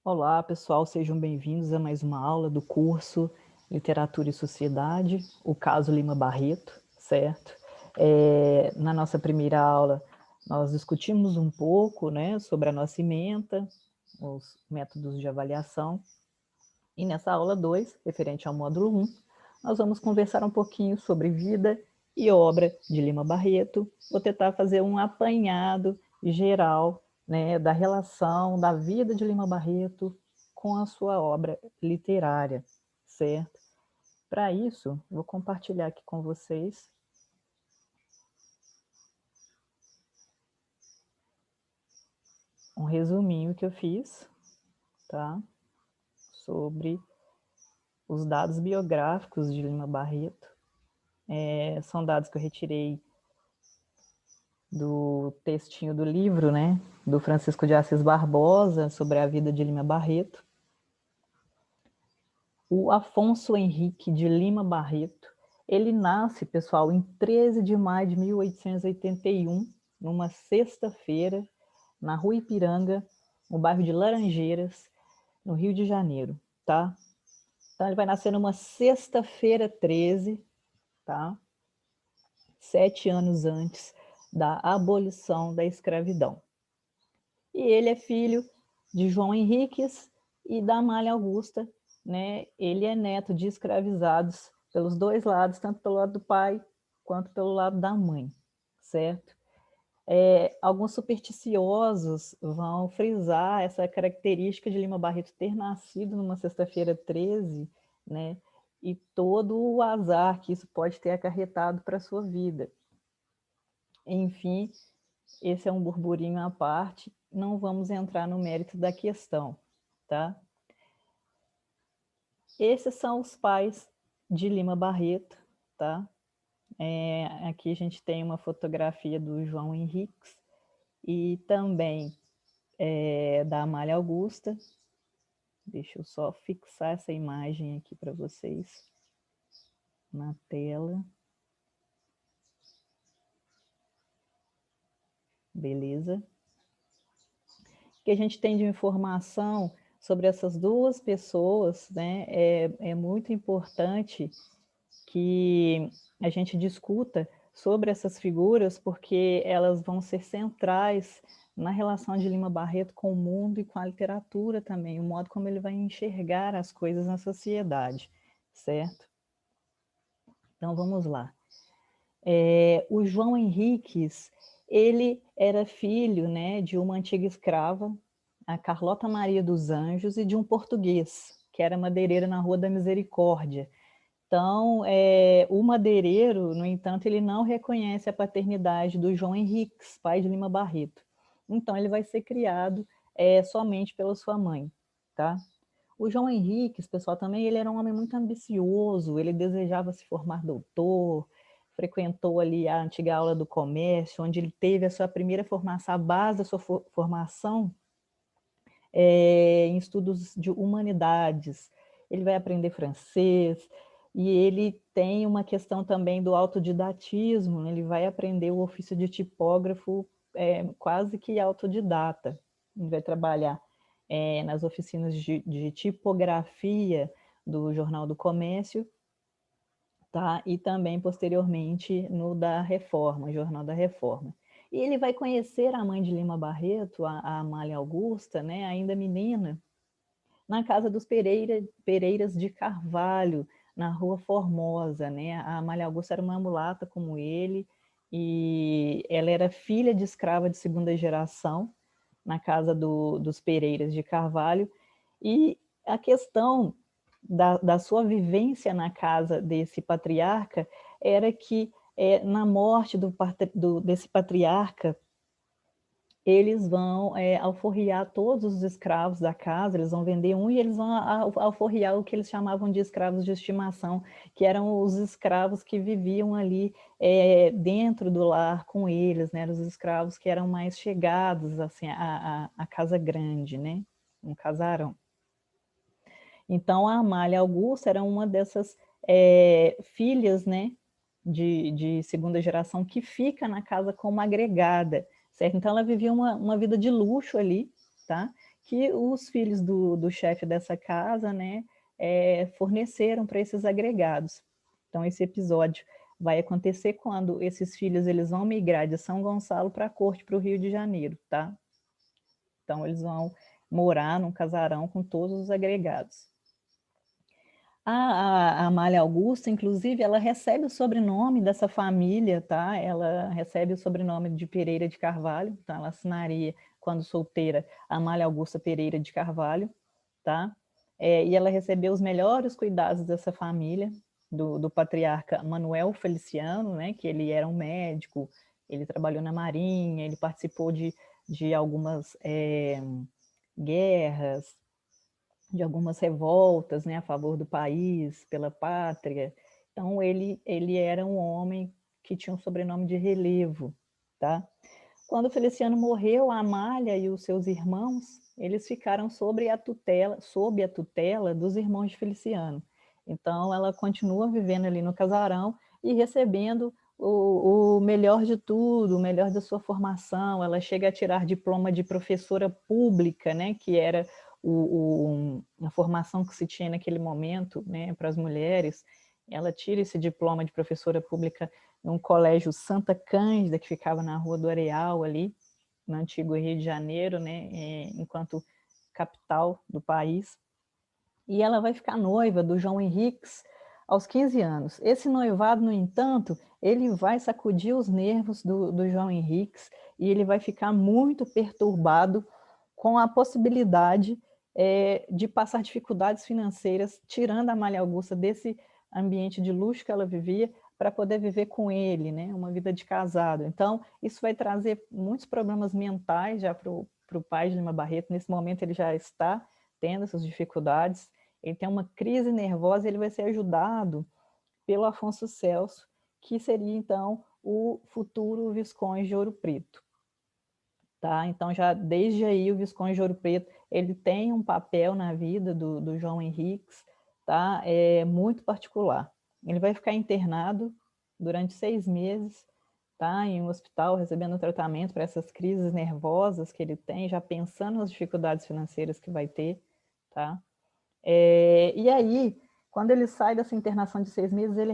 Olá, pessoal, sejam bem-vindos a mais uma aula do curso Literatura e Sociedade, o caso Lima Barreto, certo? Na nossa primeira aula, nós discutimos um pouco, né, sobre a nossa ementa, os métodos de avaliação, e nessa aula 2, referente ao módulo 1, nós vamos conversar um pouquinho sobre vida e obra de Lima Barreto. Vou tentar fazer um apanhado geral, né, da relação da vida de Lima Barreto com a sua obra literária, certo? Para isso, vou compartilhar aqui com vocês um resuminho que eu fiz, tá? Sobre os dados biográficos de Lima Barreto. São dados que eu retirei do textinho do livro, né, do Francisco de Assis Barbosa, sobre a vida de Lima Barreto. O Afonso Henrique de Lima Barreto, ele nasce, pessoal, em 13 de maio de 1881, numa sexta-feira, na Rua Ipiranga, no bairro de Laranjeiras, no Rio de Janeiro, tá? Então, ele vai nascer numa sexta-feira 13, tá? 7 anos antes da abolição da escravidão. E ele é filho de João Henriques e da Amália Augusta, né? Ele é neto de escravizados pelos dois lados, tanto pelo lado do pai quanto pelo lado da mãe, certo? Alguns supersticiosos vão frisar essa característica de Lima Barreto ter nascido numa sexta-feira 13, né? E todo o azar que isso pode ter acarretado para a sua vida. Enfim, esse é um burburinho à parte, não vamos entrar no mérito da questão, tá? Esses são os pais de Lima Barreto, tá? Aqui a gente tem uma fotografia do João Henriques e também da Amália Augusta. Deixa eu só fixar essa imagem aqui para vocês na tela. Beleza? O que a gente tem de informação sobre essas duas pessoas, né, é muito importante que a gente discuta sobre essas figuras, porque elas vão ser centrais na relação de Lima Barreto com o mundo e com a literatura também, o modo como ele vai enxergar as coisas na sociedade, certo? Então, vamos lá. O João Henriques, ele era filho, né, de uma antiga escrava, a Carlota Maria dos Anjos, e de um português, que era madeireiro na Rua da Misericórdia. Então, o madeireiro, no entanto, ele não reconhece a paternidade do João Henriques, pai de Lima Barreto. Então, ele vai ser criado somente pela sua mãe, tá? O João Henriques, pessoal, também ele era um homem muito ambicioso, ele desejava se formar doutor, frequentou ali a antiga aula do comércio, onde ele teve a sua primeira formação, a base da sua formação em estudos de humanidades. Ele vai aprender francês, e ele tem uma questão também do autodidatismo, né? Ele vai aprender o ofício de tipógrafo quase que autodidata. Ele vai trabalhar nas oficinas de tipografia do Jornal do Comércio, tá? E também, posteriormente, no da Reforma, Jornal da Reforma. E ele vai conhecer a mãe de Lima Barreto, a Amália Augusta, né, ainda menina, na casa dos Pereiras de Carvalho, na Rua Formosa, né? A Amália Augusta era uma mulata como ele, e ela era filha de escrava de segunda geração, na casa dos Pereiras de Carvalho, e a questão da sua vivência na casa desse patriarca era que, na morte desse patriarca, eles vão alforriar todos os escravos da casa, eles vão vender um e eles vão alforriar o que eles chamavam de escravos de estimação, que eram os escravos que viviam ali dentro do lar com eles, né? Os escravos que eram mais chegados assim, à casa grande, né? Um casarão. Então, a Amália Augusta era uma dessas filhas, né, de segunda geração que fica na casa como agregada, certo? Então, ela vivia uma vida de luxo ali, tá? que os filhos do chefe dessa casa, né, forneceram para esses agregados. Então, esse episódio vai acontecer quando esses filhos eles vão migrar de São Gonçalo para a corte, para o Rio de Janeiro, tá? Então, eles vão morar num casarão com todos os agregados. A Amália Augusta, inclusive, ela recebe o sobrenome dessa família, tá? Ela recebe o sobrenome de Pereira de Carvalho, tá? Ela assinaria, quando solteira, Amália Augusta Pereira de Carvalho, tá? E ela recebeu os melhores cuidados dessa família, do patriarca Manuel Feliciano, né? Que ele era um médico, ele trabalhou na Marinha, ele participou de algumas guerras, de algumas revoltas, né, a favor do país, pela pátria. Então, ele era um homem que tinha um sobrenome de relevo, tá? Quando Feliciano morreu, a Amália e os seus irmãos, eles ficaram sob a tutela dos irmãos de Feliciano. Então, ela continua vivendo ali no casarão e recebendo o melhor de tudo, o melhor da sua formação. Ela chega a tirar diploma de professora pública, né, que era a formação que se tinha naquele momento, né, para as mulheres. Ela tira esse diploma de professora pública num colégio Santa Cândida, que ficava na Rua do Areal, ali, no antigo Rio de Janeiro, né, enquanto capital do país. E ela vai ficar noiva do João Henriques aos 15 anos. Esse noivado, no entanto, ele vai sacudir os nervos do João Henriques e ele vai ficar muito perturbado com a possibilidade de passar dificuldades financeiras, tirando a Amália Augusta desse ambiente de luxo que ela vivia, para poder viver com ele, né? Uma vida de casado. Então, isso vai trazer muitos problemas mentais já para o pai de Lima Barreto. Nesse momento, ele já está tendo essas dificuldades, ele tem uma crise nervosa e ele vai ser ajudado pelo Afonso Celso, que seria, então, o futuro Visconde de Ouro Preto. Tá? Então, já desde aí, o Visconde de Ouro Preto, ele tem um papel na vida do João Henriques, tá? Muito particular. Ele vai ficar internado durante 6 meses, tá? Em um hospital, recebendo tratamento para essas crises nervosas que ele tem, já pensando nas dificuldades financeiras que vai ter, tá? E aí, quando ele sai dessa internação de 6 meses, ele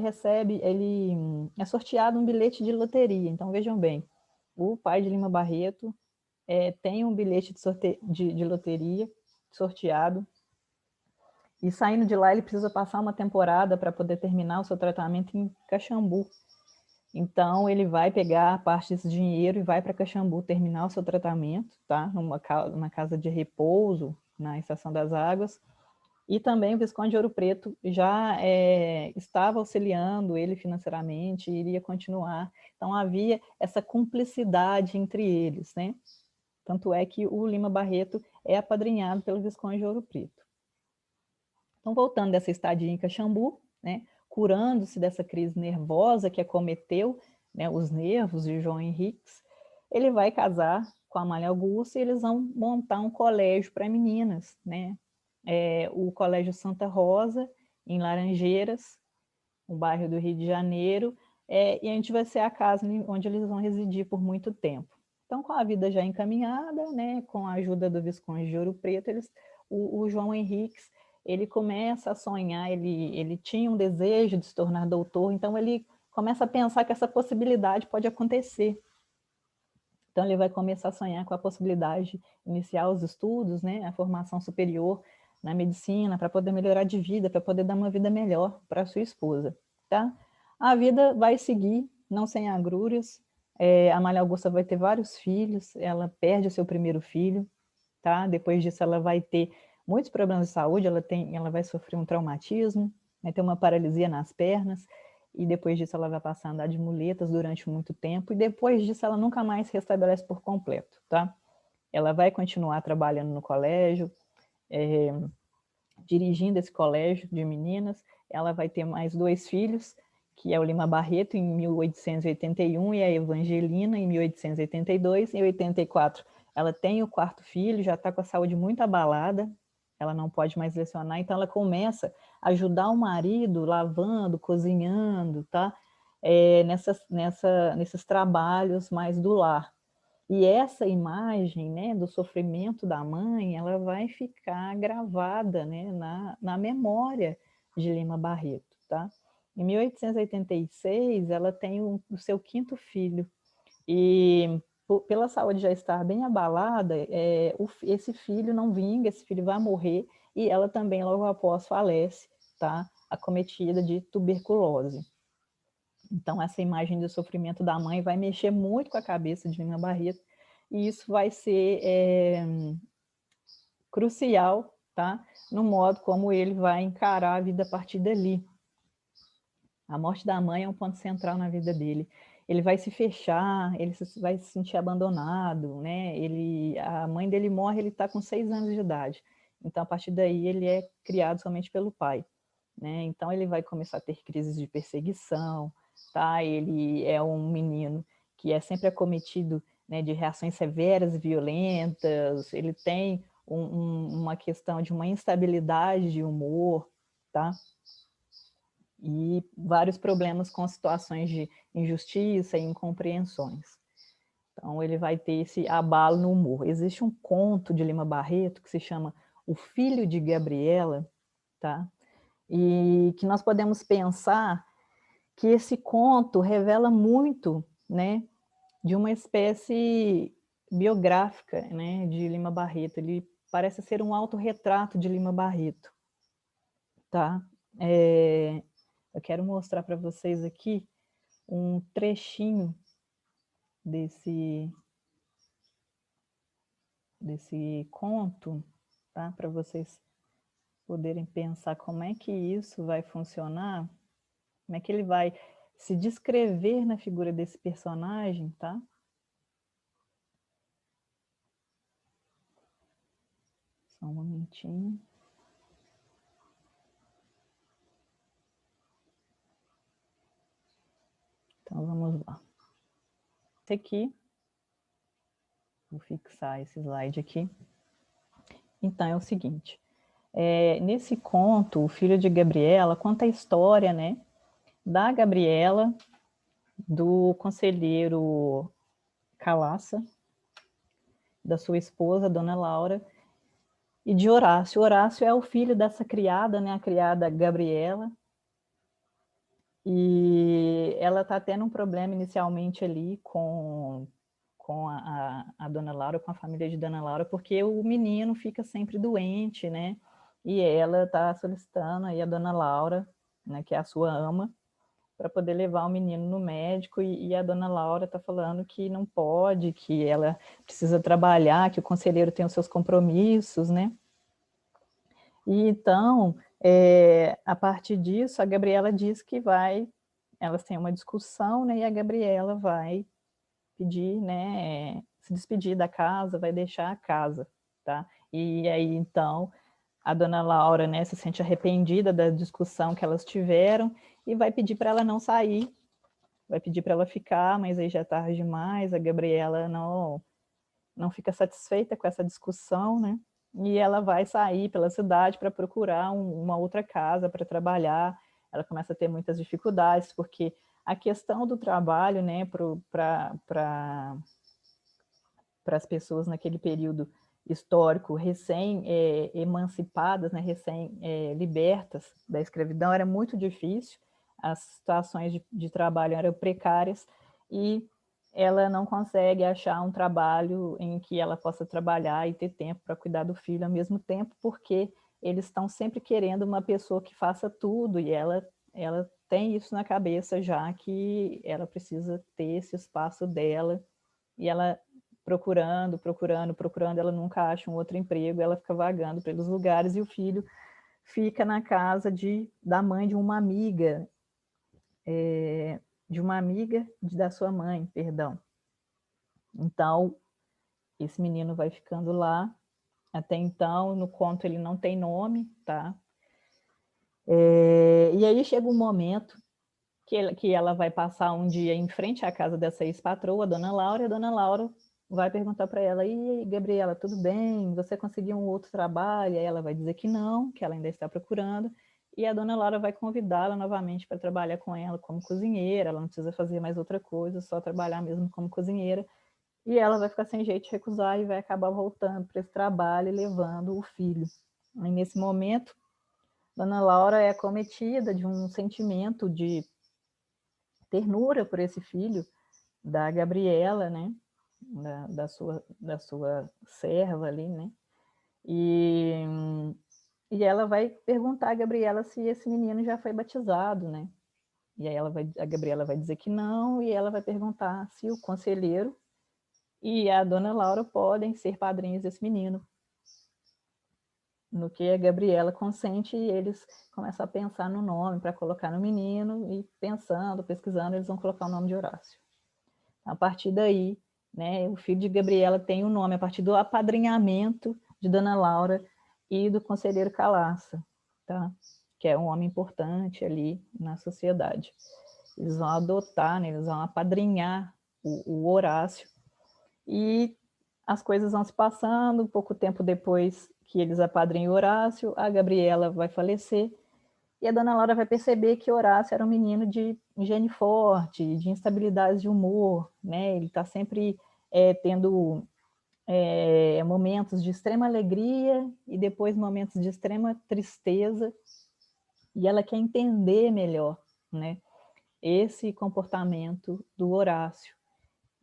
é sorteado um bilhete de loteria. Então, vejam bem, o pai de Lima Barreto tem um bilhete de loteria sorteado, e saindo de lá ele precisa passar uma temporada para poder terminar o seu tratamento em Caxambu. Então ele vai pegar parte desse dinheiro e vai para Caxambu terminar o seu tratamento, tá? Numa casa de repouso na Estação das Águas. E também o Visconde de Ouro Preto já estava auxiliando ele financeiramente e iria continuar. Então havia essa cumplicidade entre eles, né? Tanto é que o Lima Barreto é apadrinhado pelo Visconde de Ouro Preto. Então, voltando dessa estadia em Caxambu, né, curando-se dessa crise nervosa que acometeu, né, os nervos de João Henriques, ele vai casar com a Amália Augusta e eles vão montar um colégio para meninas, né? O Colégio Santa Rosa, em Laranjeiras, um bairro do Rio de Janeiro, e a gente vai ser a casa onde eles vão residir por muito tempo. Então, com a vida já encaminhada, né, com a ajuda do Visconde de Ouro Preto, o João Henriques, ele começa a sonhar, ele tinha um desejo de se tornar doutor, então ele começa a pensar que essa possibilidade pode acontecer. Então, ele vai começar a sonhar com a possibilidade de iniciar os estudos, né, a formação superior na medicina, para poder melhorar de vida, para poder dar uma vida melhor para sua esposa, tá? A vida vai seguir, não sem agrúrias. A Amália Augusta vai ter vários filhos, ela perde o seu primeiro filho, tá? Depois disso, ela vai ter muitos problemas de saúde, ela vai sofrer um traumatismo, vai ter uma paralisia nas pernas, e depois disso ela vai passar a andar de muletas durante muito tempo, e depois disso ela nunca mais se restabelece por completo, tá? Ela vai continuar trabalhando no colégio, dirigindo esse colégio de meninas. Ela vai ter mais 2 filhos, que é o Lima Barreto, em 1881, e a Evangelina, em 1882. Em 84, ela tem o 4º filho, já está com a saúde muito abalada, ela não pode mais lecionar, então ela começa a ajudar o marido lavando, cozinhando, tá? Nesses trabalhos mais do lar. E essa imagem, né, do sofrimento da mãe, ela vai ficar gravada, né, na memória de Lima Barreto, tá? Em 1886, ela tem o seu quinto filho, e pela saúde já estar bem abalada, esse filho não vinga, esse filho vai morrer, e ela também logo após falece, tá? Acometida de tuberculose. Então, essa imagem do sofrimento da mãe vai mexer muito com a cabeça de Lima Barreto, e isso vai ser crucial, tá? No modo como ele vai encarar a vida a partir dali. A morte da mãe é um ponto central na vida dele. Ele vai se fechar, ele vai se sentir abandonado, né? A mãe dele morre, ele está com 6 anos de idade. Então, a partir daí, ele é criado somente pelo pai, né? Então, ele vai começar a ter crises de perseguição, tá? Ele é um menino que é sempre acometido, né, de reações severas e violentas, ele tem uma questão de uma instabilidade de humor, tá? E vários problemas com situações de injustiça e incompreensões. Então, ele vai ter esse abalo no humor. Existe um conto de Lima Barreto que se chama O Filho de Gabriela, tá? E que nós podemos pensar que esse conto revela muito, né, de uma espécie biográfica, né, de Lima Barreto. Ele parece ser um autorretrato de Lima Barreto, tá? Eu quero mostrar para vocês aqui um trechinho desse conto, tá? Para vocês poderem pensar como é que isso vai funcionar, como é que ele vai se descrever na figura desse personagem, tá? Só um momentinho. Então, vamos lá. Esse aqui, vou fixar esse slide aqui. Então, é o seguinte, nesse conto, o filho de Gabriela conta a história, né, da Gabriela, do conselheiro Calaça, da sua esposa, Dona Laura, e de Horácio. Horácio é o filho dessa criada, né, a criada Gabriela, e ela está tendo um problema inicialmente ali com a Dona Laura, com a família de Dona Laura, porque o menino fica sempre doente, né, e ela está solicitando aí a Dona Laura, né, que é a sua ama, para poder levar o menino no médico, e a Dona Laura está falando que não pode, que ela precisa trabalhar, que o conselheiro tem os seus compromissos, né? E então, a partir disso, a Gabriela diz que elas têm uma discussão, né? E a Gabriela vai pedir, né? Se despedir da casa, vai deixar a casa, tá? E aí, então, a Dona Laura, né, se sente arrependida da discussão que elas tiveram e vai pedir para ela não sair, vai pedir para ela ficar, mas aí já é tarde demais, a Gabriela não fica satisfeita com essa discussão, né? E ela vai sair pela cidade para procurar uma outra casa para trabalhar. Ela começa a ter muitas dificuldades, porque a questão do trabalho, né, para as pessoas naquele período histórico, recém-emancipadas, né, recém-libertas da escravidão, era muito difícil, as situações de trabalho eram precárias, e ela não consegue achar um trabalho em que ela possa trabalhar e ter tempo para cuidar do filho ao mesmo tempo, porque eles estão sempre querendo uma pessoa que faça tudo, e ela tem isso na cabeça já, que ela precisa ter esse espaço dela, e ela procurando, ela nunca acha um outro emprego, ela fica vagando pelos lugares, e o filho fica na casa da mãe de uma amiga, da sua mãe, perdão. Então, esse menino vai ficando lá. Até então, no conto, ele não tem nome, tá? E aí chega um momento que ela vai passar um dia em frente à casa dessa ex-patroa, a Dona Laura, e a Dona Laura vai perguntar para ela: e Gabriela, tudo bem? Você conseguiu um outro trabalho? Aí ela vai dizer que não, que ela ainda está procurando, e a Dona Laura vai convidá-la novamente para trabalhar com ela como cozinheira. Ela não precisa fazer mais outra coisa, só trabalhar mesmo como cozinheira. e ela vai ficar sem jeito de recusar e vai acabar voltando para esse trabalho e levando o filho. E nesse momento, Dona Laura é acometida de um sentimento de ternura por esse filho da Gabriela, né? Da sua serva ali, né? E, e ela vai perguntar a Gabriela se esse menino já foi batizado, né? E aí a Gabriela vai dizer que não, e ela vai perguntar se o conselheiro e a dona Laura podem ser padrinhos desse menino. No que a Gabriela consente, e eles começam a pensar no nome para colocar no menino, e pensando, pesquisando, eles vão colocar o nome de Horácio. A partir daí, né, o filho de Gabriela tem o nome, a partir do apadrinhamento de Dona Laura e do conselheiro Calaça, tá? Que é um homem importante ali na sociedade. Eles vão adotar, né, eles vão apadrinhar o Horácio, e as coisas vão se passando. Pouco tempo depois que eles apadrinham Horácio, a Gabriela vai falecer, e a dona Laura vai perceber que Horácio era um menino de gene forte, de instabilidade de humor, né? Ele está sempre tendo momentos de extrema alegria e depois momentos de extrema tristeza, e ela quer entender melhor, né, esse comportamento do Horácio.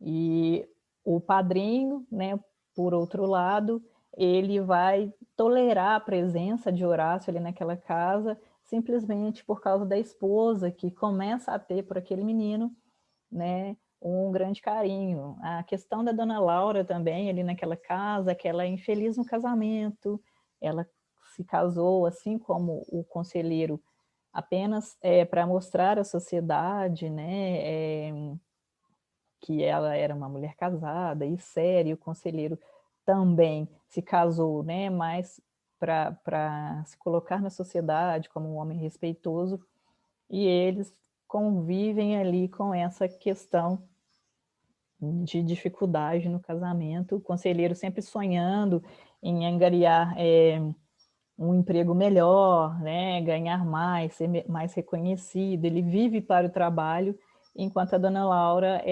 E o padrinho, né, por outro lado, ele vai tolerar a presença de Horácio ali naquela casa, simplesmente por causa da esposa, que começa a ter por aquele menino, né, um grande carinho. A questão da dona Laura também, ali naquela casa, que ela é infeliz no casamento, ela se casou, assim como o conselheiro, apenas para mostrar à sociedade, né, que ela era uma mulher casada e séria, e o conselheiro também se casou, né, mas para se colocar na sociedade como um homem respeitoso, e eles convivem ali com essa questão de dificuldade no casamento, o conselheiro sempre sonhando em angariar um emprego melhor, né, ganhar mais, ser mais reconhecido, ele vive para o trabalho, enquanto a dona Laura,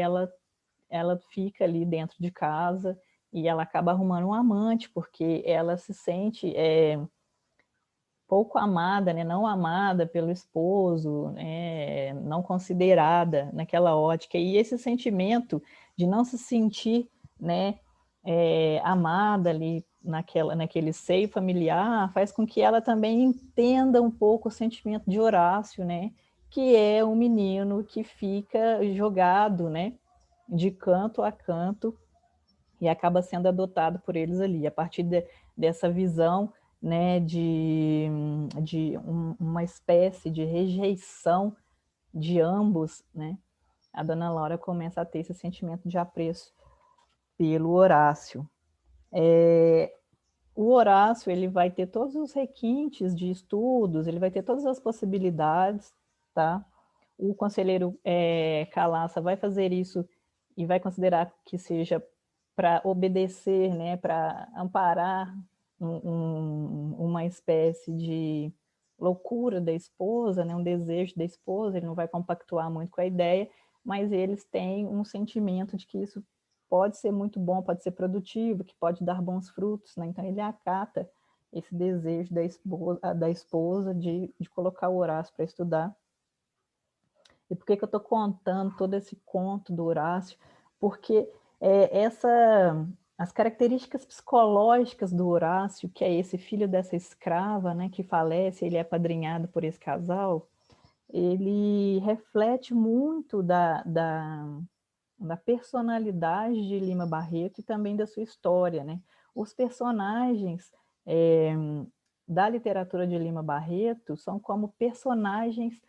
ela fica ali dentro de casa, e ela acaba arrumando um amante, porque ela se sente pouco amada, né? Não amada pelo esposo, né? Não considerada naquela ótica. E esse sentimento de não se sentir, né, amada ali naquele seio familiar, faz com que ela também entenda um pouco o sentimento de Horácio, né? Que é um menino que fica jogado, né, de canto a canto, e acaba sendo adotado por eles ali. A partir dessa visão, né, de uma espécie de rejeição de ambos, né, a dona Laura começa a ter esse sentimento de apreço pelo Horácio. O Horácio, ele vai ter todos os requintes de estudos, ele vai ter todas as possibilidades, tá? O conselheiro Calaça vai fazer isso e vai considerar que seja para obedecer, né, para amparar uma espécie de loucura da esposa, né, um desejo da esposa. Ele não vai compactuar muito com a ideia, mas eles têm um sentimento de que isso pode ser muito bom, pode ser produtivo, que pode dar bons frutos, né? Então ele acata esse desejo da esposa de colocar o Horácio para estudar. E por que eu estou contando todo esse conto do Horácio? Porque as características psicológicas do Horácio, que é esse filho dessa escrava, né, que falece, ele é apadrinhado por esse casal, ele reflete muito da personalidade de Lima Barreto e também da sua história, né? Os personagens da literatura de Lima Barreto são como personagens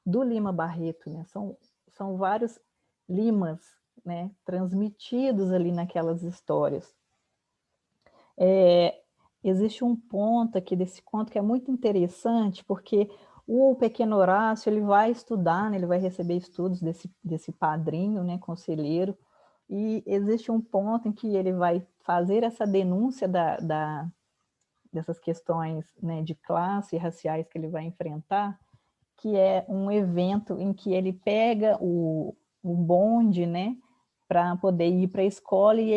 do Lima Barreto, né? São vários Limas, né, transmitidos ali naquelas histórias. Existe um ponto aqui desse conto que é muito interessante, porque o pequeno Horácio, ele vai estudar, né, ele vai receber estudos desse padrinho, né, conselheiro, e existe um ponto em que ele vai fazer essa denúncia dessas questões, né, de classe e raciais que ele vai enfrentar, que é um evento em que ele pega o bonde, né, para poder ir para a escola, e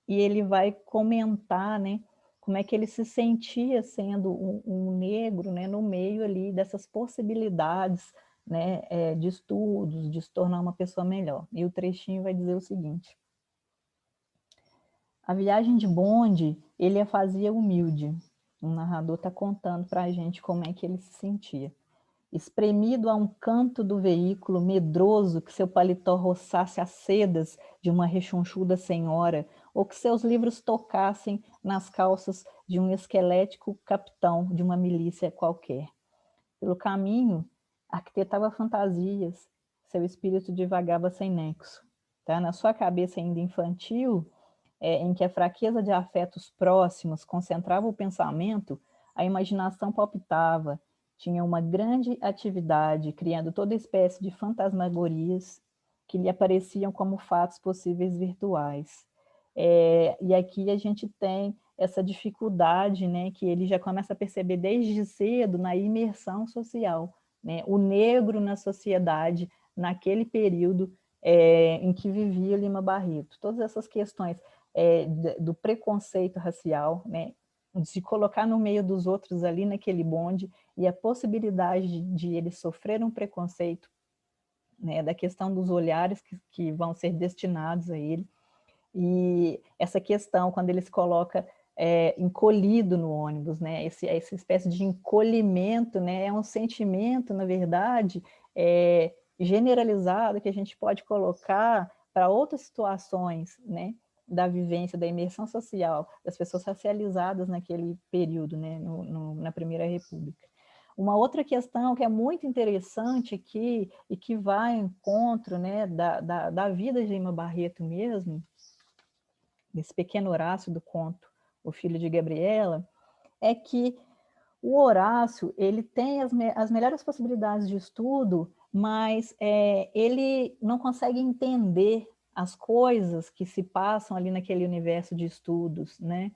ele vai comentar, né, como é que ele se sentia sendo um negro, né, no meio ali dessas possibilidades, né, de estudos, de se tornar uma pessoa melhor. E o trechinho vai dizer o seguinte: a viagem de bonde ele a fazia humilde. O narrador está contando para a gente como é que ele se sentia. Espremido a um canto do veículo, medroso que seu paletó roçasse as sedas de uma rechonchuda senhora, ou que seus livros tocassem nas calças de um esquelético capitão de uma milícia qualquer. Pelo caminho, arquitetava fantasias, seu espírito divagava sem nexo. Tá? Na sua cabeça ainda infantil, em que a fraqueza de afetos próximos concentrava o pensamento, a imaginação palpitava, tinha uma grande atividade, criando toda espécie de fantasmagorias que lhe apareciam como fatos possíveis virtuais. E aqui a gente tem essa dificuldade, né, que ele já começa a perceber desde cedo na imersão social, né, o negro na sociedade, naquele período em que vivia Lima Barreto. Todas essas questões do preconceito racial, né, de se colocar no meio dos outros ali naquele bonde, e a possibilidade de ele sofrer um preconceito, né, da questão dos olhares que vão ser destinados a ele, e essa questão, quando ele se coloca encolhido no ônibus, né, essa espécie de encolhimento, né, é um sentimento, na verdade, generalizado, que a gente pode colocar para outras situações, né, da vivência, da imersão social, das pessoas racializadas naquele período, né, na Primeira República. Uma outra questão que é muito interessante aqui, e que vai ao encontro, né, da vida de Lima Barreto mesmo, desse pequeno Horácio do conto O Filho de Gabriela, é que o Horácio ele tem as melhores possibilidades de estudo, mas ele não consegue entender as coisas que se passam ali naquele universo de estudos, né?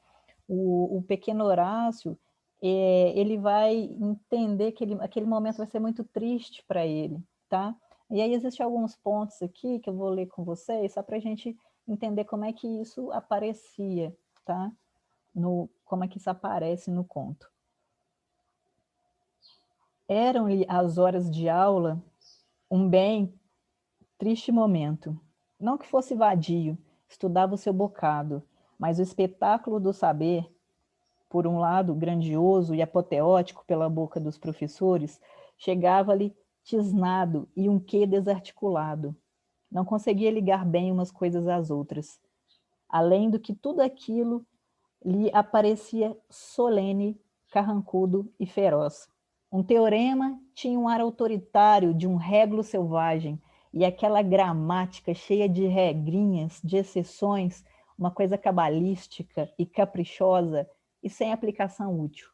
O pequeno Horácio, ele vai entender que aquele momento vai ser muito triste para ele, tá? E aí existem alguns pontos aqui que eu vou ler com vocês, só para a gente entender como é que isso aparecia, tá? Como é que isso aparece no conto. Eram-lhe as horas de aula um bem triste momento. Não que fosse vadio, estudava o seu bocado, mas o espetáculo do saber, por um lado grandioso e apoteótico pela boca dos professores, chegava-lhe tisnado e um quê desarticulado. Não conseguia ligar bem umas coisas às outras. Além do que tudo aquilo lhe aparecia solene, carrancudo e feroz. Um teorema tinha um ar autoritário de um réglo selvagem, e aquela gramática cheia de regrinhas, de exceções, uma coisa cabalística e caprichosa e sem aplicação útil.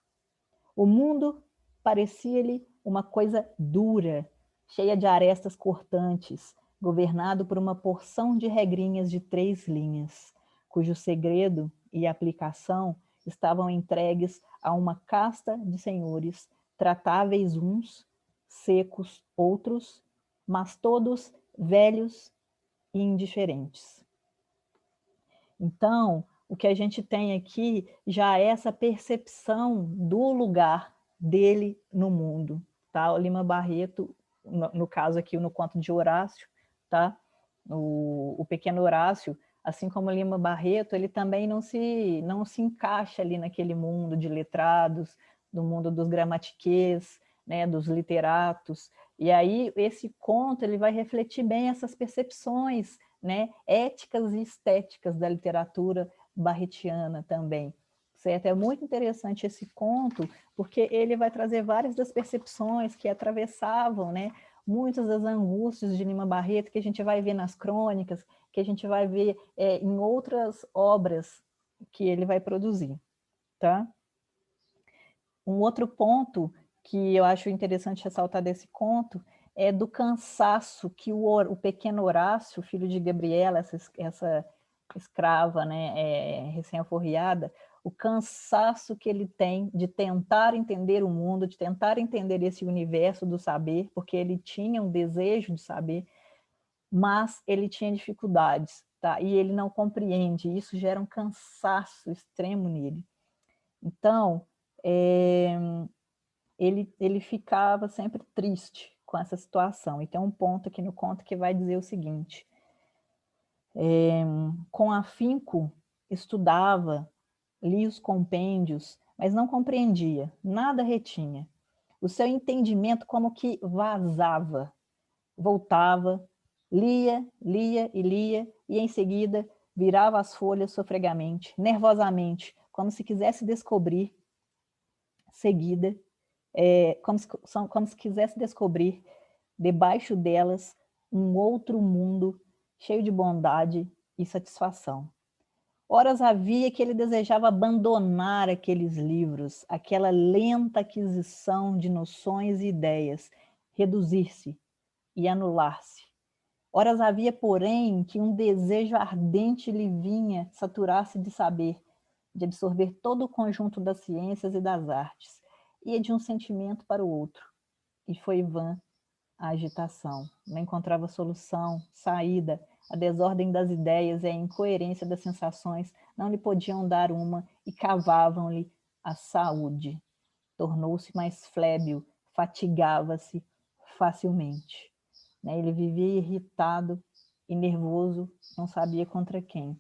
O mundo parecia-lhe uma coisa dura, cheia de arestas cortantes, governado por uma porção de regrinhas de 3 linhas, cujo segredo e aplicação estavam entregues a uma casta de senhores, tratáveis uns, secos outros, mas todos velhos e indiferentes. Então, o que a gente tem aqui já é essa percepção do lugar dele no mundo, tá? O Lima Barreto, no caso aqui, no conto de Horácio, tá? O pequeno Horácio, assim como o Lima Barreto, ele também não se encaixa ali naquele mundo de letrados, do mundo dos gramatiquês, né, dos literatos. E aí esse conto ele vai refletir bem essas percepções, né, éticas e estéticas da literatura barretiana também. Certo? É muito interessante esse conto, porque ele vai trazer várias das percepções que atravessavam, né, muitas das angústias de Lima Barreto, que a gente vai ver nas crônicas, que a gente vai ver em outras obras que ele vai produzir. Tá? Um outro ponto que eu acho interessante ressaltar desse conto é do cansaço que o pequeno Horácio, filho de Gabriela, essa escrava, né, recém-alforriada, o cansaço que ele tem de tentar entender o mundo, de tentar entender esse universo do saber, porque ele tinha um desejo de saber, mas ele tinha dificuldades, tá? E ele não compreende, isso gera um cansaço extremo nele. Então, ele ficava sempre triste com essa situação. E tem um ponto aqui no conto que vai dizer o seguinte: com afinco estudava, lia os compêndios, mas não compreendia, nada retinha. O seu entendimento como que vazava, voltava, lia, lia e lia, e em seguida virava as folhas sofregamente, nervosamente, como se quisesse descobrir, seguida, como se quisesse descobrir, debaixo delas, um outro mundo cheio de bondade e satisfação. Horas havia que ele desejava abandonar aqueles livros, aquela lenta aquisição de noções e ideias, reduzir-se e anular-se. Horas havia, porém, que um desejo ardente lhe vinha saturar-se de saber, de absorver todo o conjunto das ciências e das artes, ia de um sentimento para o outro, e foi vã a agitação, não encontrava solução, saída, a desordem das ideias e a incoerência das sensações não lhe podiam dar uma e cavavam-lhe a saúde. Tornou-se mais flébil, fatigava-se facilmente. Ele vivia irritado e nervoso, não sabia contra quem.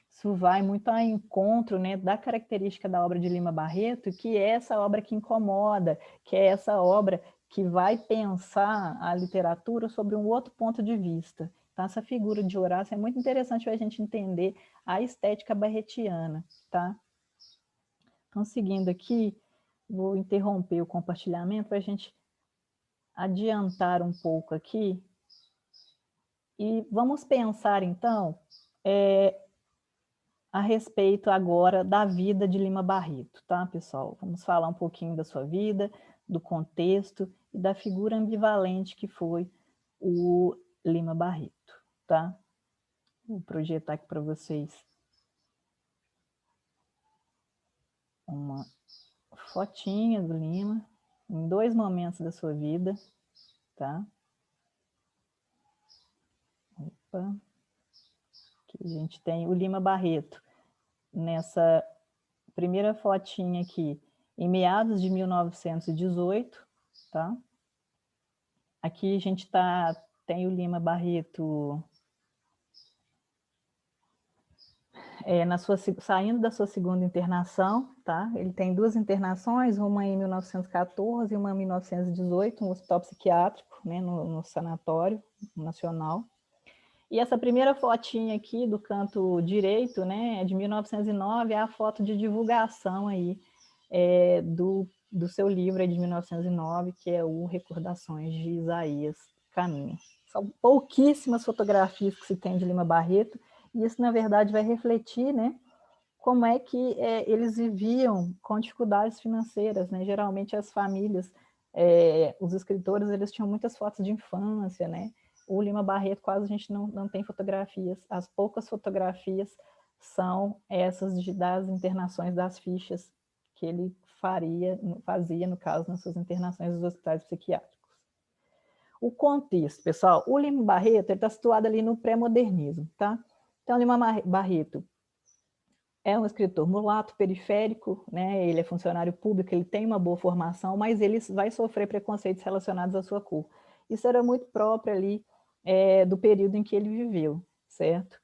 Isso vai muito ao encontro, né, da característica da obra de Lima Barreto, que é essa obra que incomoda, que é essa obra que vai pensar a literatura sobre um outro ponto de vista. Então, essa figura de Horácio é muito interessante para a gente entender a estética barretiana, tá? Então, seguindo aqui, vou interromper o compartilhamento para a gente adiantar um pouco aqui e vamos pensar, então, a respeito agora da vida de Lima Barreto, tá, pessoal? Vamos falar um pouquinho da sua vida, do contexto e da figura ambivalente que foi o Lima Barreto, tá? Vou projetar aqui para vocês uma fotinha do Lima, em 2 momentos da sua vida, tá? Opa. Aqui a gente tem o Lima Barreto, nessa primeira fotinha aqui, em meados de 1918, tá? Aqui a gente tem o Lima Barreto saindo da sua segunda internação, tá? Ele tem 2 internações, uma em 1914 e uma em 1918, um hospital psiquiátrico, né, no Sanatório Nacional. E essa primeira fotinha aqui do canto direito, né, é de 1909, é a foto de divulgação aí do seu livro de 1909, que é o Recordações de Isaías Caminha. São pouquíssimas fotografias que se tem de Lima Barreto, e isso, na verdade, vai refletir, né, como é que eles viviam com dificuldades financeiras, né? Geralmente as famílias, os escritores, eles tinham muitas fotos de infância, né? O Lima Barreto quase a gente não tem fotografias, as poucas fotografias são essas das internações, das fichas que ele fazia, no caso, nas suas internações dos hospitais psiquiátricos. O contexto, pessoal, o Lima Barreto está situado ali no pré-modernismo, tá? Então, Lima Barreto é um escritor mulato, periférico, né? Ele é funcionário público, ele tem uma boa formação, mas ele vai sofrer preconceitos relacionados à sua cor. Isso era muito próprio ali do período em que ele viveu, certo?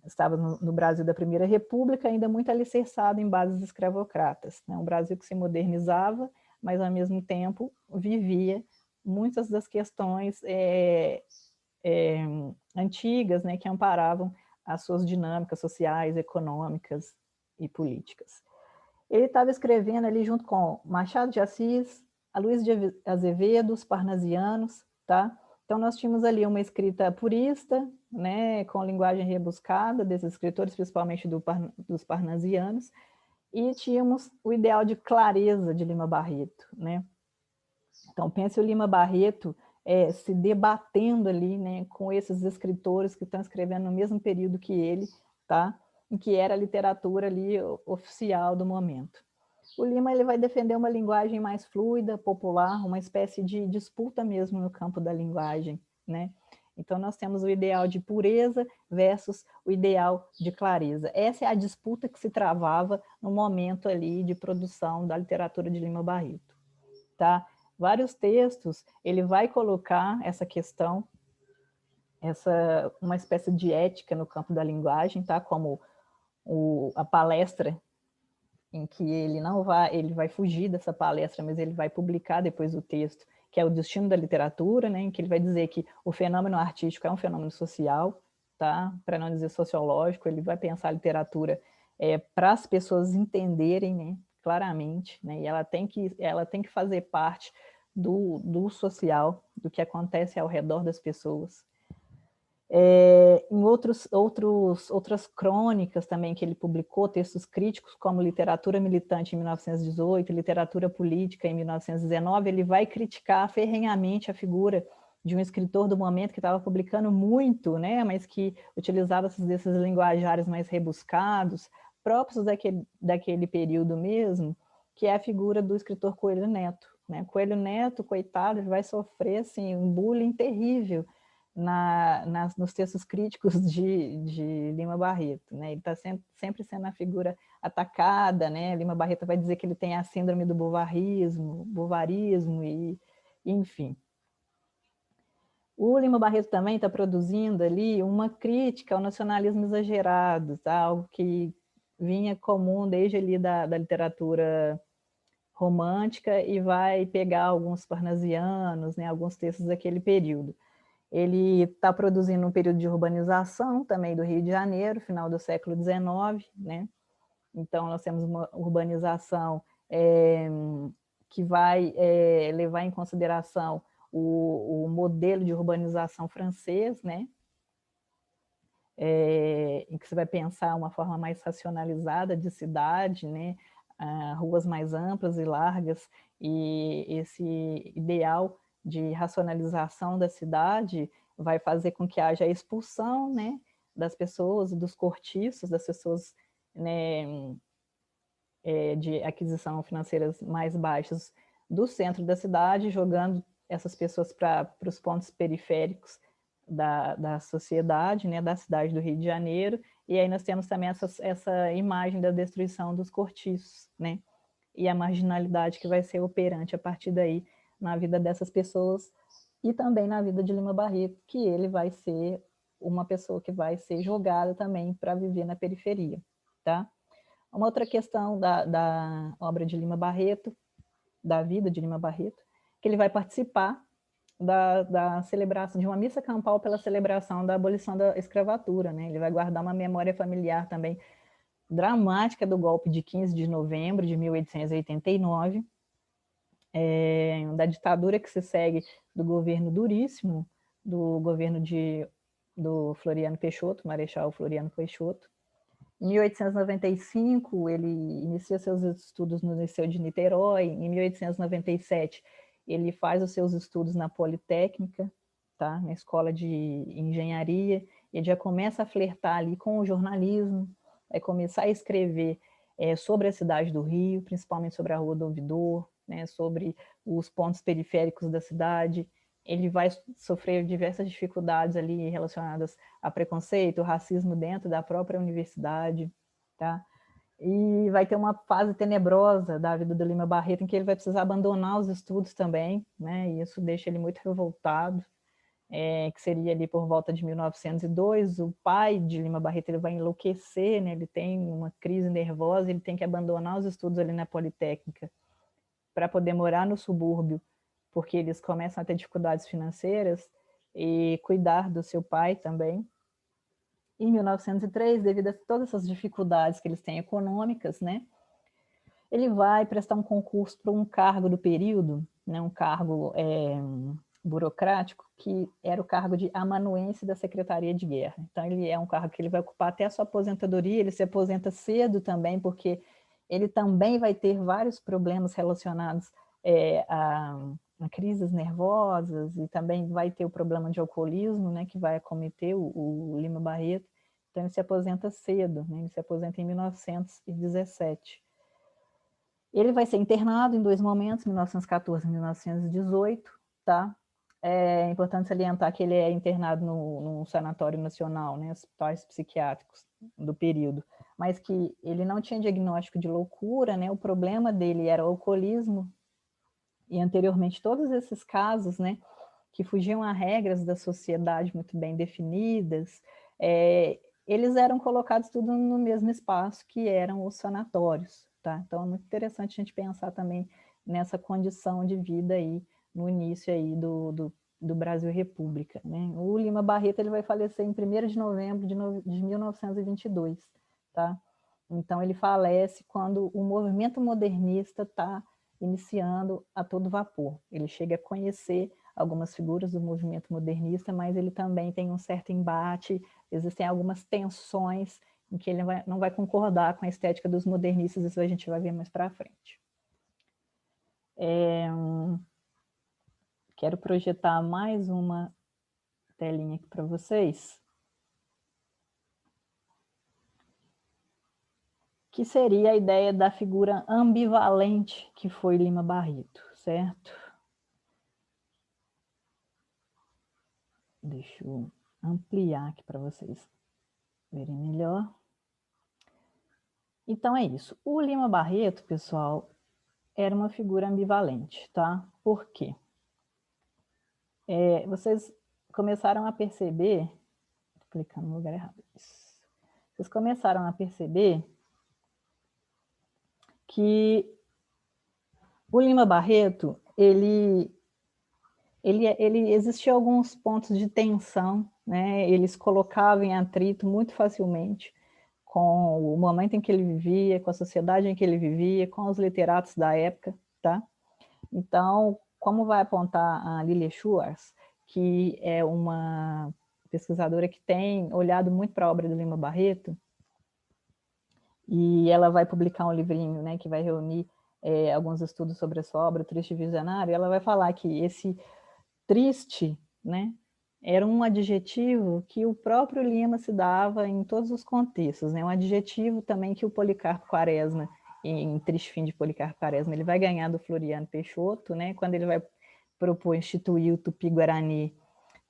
Estava no Brasil da Primeira República, ainda muito alicerçado em bases escravocratas, né? Um Brasil que se modernizava, mas ao mesmo tempo vivia muitas das questões antigas, né, que amparavam as suas dinâmicas sociais, econômicas e políticas. Ele estava escrevendo ali junto com Machado de Assis, a Luiz de Azevedo, os parnasianos, tá? Então nós tínhamos ali uma escrita purista, né, com linguagem rebuscada desses escritores, principalmente dos parnasianos, e tínhamos o ideal de clareza de Lima Barreto, né? Então pense o Lima Barreto se debatendo ali, né, com esses escritores que estão escrevendo no mesmo período que ele, tá? Em que era a literatura ali oficial do momento. O Lima ele vai defender uma linguagem mais fluida, popular, uma espécie de disputa mesmo no campo da linguagem, né? Então, nós temos o ideal de pureza versus o ideal de clareza. Essa é a disputa que se travava no momento ali de produção da literatura de Lima Barreto. Tá? Vários textos, ele vai colocar essa questão, uma espécie de ética no campo da linguagem, tá? Como a palestra, em que ele vai fugir dessa palestra, mas ele vai publicar depois o texto, que é o destino da literatura, né? Em que ele vai dizer que o fenômeno artístico é um fenômeno social, tá? Para não dizer sociológico, ele vai pensar a literatura para as pessoas entenderem, né? Claramente, né? E ela tem que fazer parte do social, do que acontece ao redor das pessoas. Em outras crônicas também que ele publicou, textos críticos, como Literatura Militante em 1918, Literatura Política em 1919, ele vai criticar ferrenhamente a figura de um escritor do momento que estava publicando muito, né, mas que utilizava desses linguajares mais rebuscados, próprios daquele período mesmo, que é a figura do escritor Coelho Neto. Né? Coelho Neto, coitado, vai sofrer assim, um bullying terrível nos textos críticos de Lima Barreto. Né? Ele está sempre sendo a figura atacada, né? Lima Barreto vai dizer que ele tem a síndrome do bovarismo e enfim. O Lima Barreto também está produzindo ali uma crítica ao nacionalismo exagerado, tá? Algo que vinha comum desde ali da literatura romântica e vai pegar alguns parnasianos, né? Alguns textos daquele período. Ele está produzindo um período de urbanização também do Rio de Janeiro, final do século XIX, né? Então, nós temos uma urbanização que vai levar em consideração o modelo de urbanização francês, né? Em que você vai pensar uma forma mais racionalizada de cidade, né? Ruas mais amplas e largas, e esse ideal de racionalização da cidade vai fazer com que haja a expulsão, né, das pessoas, dos cortiços, das pessoas, né, de aquisição financeiras mais baixas do centro da cidade, jogando essas pessoas para os pontos periféricos da sociedade, né, da cidade do Rio de Janeiro, e aí nós temos também essa imagem da destruição dos cortiços, né, e a marginalidade que vai ser operante a partir daí na vida dessas pessoas e também na vida de Lima Barreto, que ele vai ser uma pessoa que vai ser jogada também para viver na periferia, tá? Uma outra questão da obra de Lima Barreto, da vida de Lima Barreto, que ele vai participar da celebração de uma missa campal pela celebração da abolição da escravatura, né? Ele vai guardar uma memória familiar também dramática do golpe de 15 de novembro de 1889, da ditadura que se segue do governo duríssimo, do governo do Floriano Peixoto, Marechal Floriano Peixoto. Em 1895, ele inicia seus estudos no Liceu de Niterói. Em 1897, ele faz os seus estudos na Politécnica, tá? Na Escola de Engenharia. Ele já começa a flertar ali com o jornalismo, vai começar a escrever sobre a cidade do Rio, principalmente sobre a Rua do Ouvidor, né? Sobre os pontos periféricos da cidade. Ele vai sofrer diversas dificuldades ali relacionadas a preconceito, racismo dentro da própria universidade, tá? E vai ter uma fase tenebrosa da vida do Lima Barreto, em que ele vai precisar abandonar os estudos também, né? E isso deixa ele muito revoltado, que seria ali por volta de 1902. O pai de Lima Barreto ele vai enlouquecer, né? Ele tem uma crise nervosa, ele tem que abandonar os estudos ali na Politécnica para poder morar no subúrbio, porque eles começam a ter dificuldades financeiras, e cuidar do seu pai também. Em 1903, devido a todas essas dificuldades que eles têm econômicas, né, ele vai prestar um concurso para um cargo do período, né, um cargo burocrático, que era o cargo de amanuense da Secretaria de Guerra. Então, ele é um cargo que ele vai ocupar até a sua aposentadoria. Ele se aposenta cedo também, porque ele também vai ter vários problemas relacionados a crises nervosas, e também vai ter o problema de alcoolismo, né, que vai acometer o Lima Barreto. Então, ele se aposenta cedo, né, ele se aposenta em 1917. Ele vai ser internado em dois momentos, 1914 e 1918, tá? É importante salientar que ele é internado num sanatório nacional, né, hospitais psiquiátricos do período, mas que ele não tinha diagnóstico de loucura, né, o problema dele era o alcoolismo, e anteriormente todos esses casos, né, que fugiam a regras da sociedade muito bem definidas, eles eram colocados tudo no mesmo espaço, que eram os sanatórios, tá? Então é muito interessante a gente pensar também nessa condição de vida aí, no início aí do Brasil República, né? O Lima Barreto ele vai falecer em 1º de novembro de 1922, tá? Então ele falece quando o movimento modernista está iniciando a todo vapor. Ele chega a conhecer algumas figuras do movimento modernista, mas ele também tem um certo embate, existem algumas tensões em que ele não vai concordar com a estética dos modernistas, isso a gente vai ver mais para frente. Quero projetar mais uma telinha aqui para vocês, que seria a ideia da figura ambivalente que foi Lima Barreto, certo? Deixa eu ampliar aqui para vocês verem melhor. Então é isso. O Lima Barreto, pessoal, era uma figura ambivalente, tá? Por quê? Vocês começaram a perceber, tô clicando no lugar errado, vocês começaram a perceber que o Lima Barreto, ele existia alguns pontos de tensão, né? Eles colocavam em atrito muito facilmente com o momento em que ele vivia, com a sociedade em que ele vivia, com os literatos da época, tá? Então, como vai apontar a Lilia Schwartz, que é uma pesquisadora que tem olhado muito para a obra do Lima Barreto, e ela vai publicar um livrinho, né, que vai reunir alguns estudos sobre a sua obra, o Triste Visionário, e ela vai falar que esse triste, né, era um adjetivo que o próprio Lima se dava em todos os contextos, né, um adjetivo também que o Policarpo Quaresma, em Triste Fim de Policarpo Quaresma, ele vai ganhar do Floriano Peixoto, né, quando ele vai propor instituir o Tupi-Guarani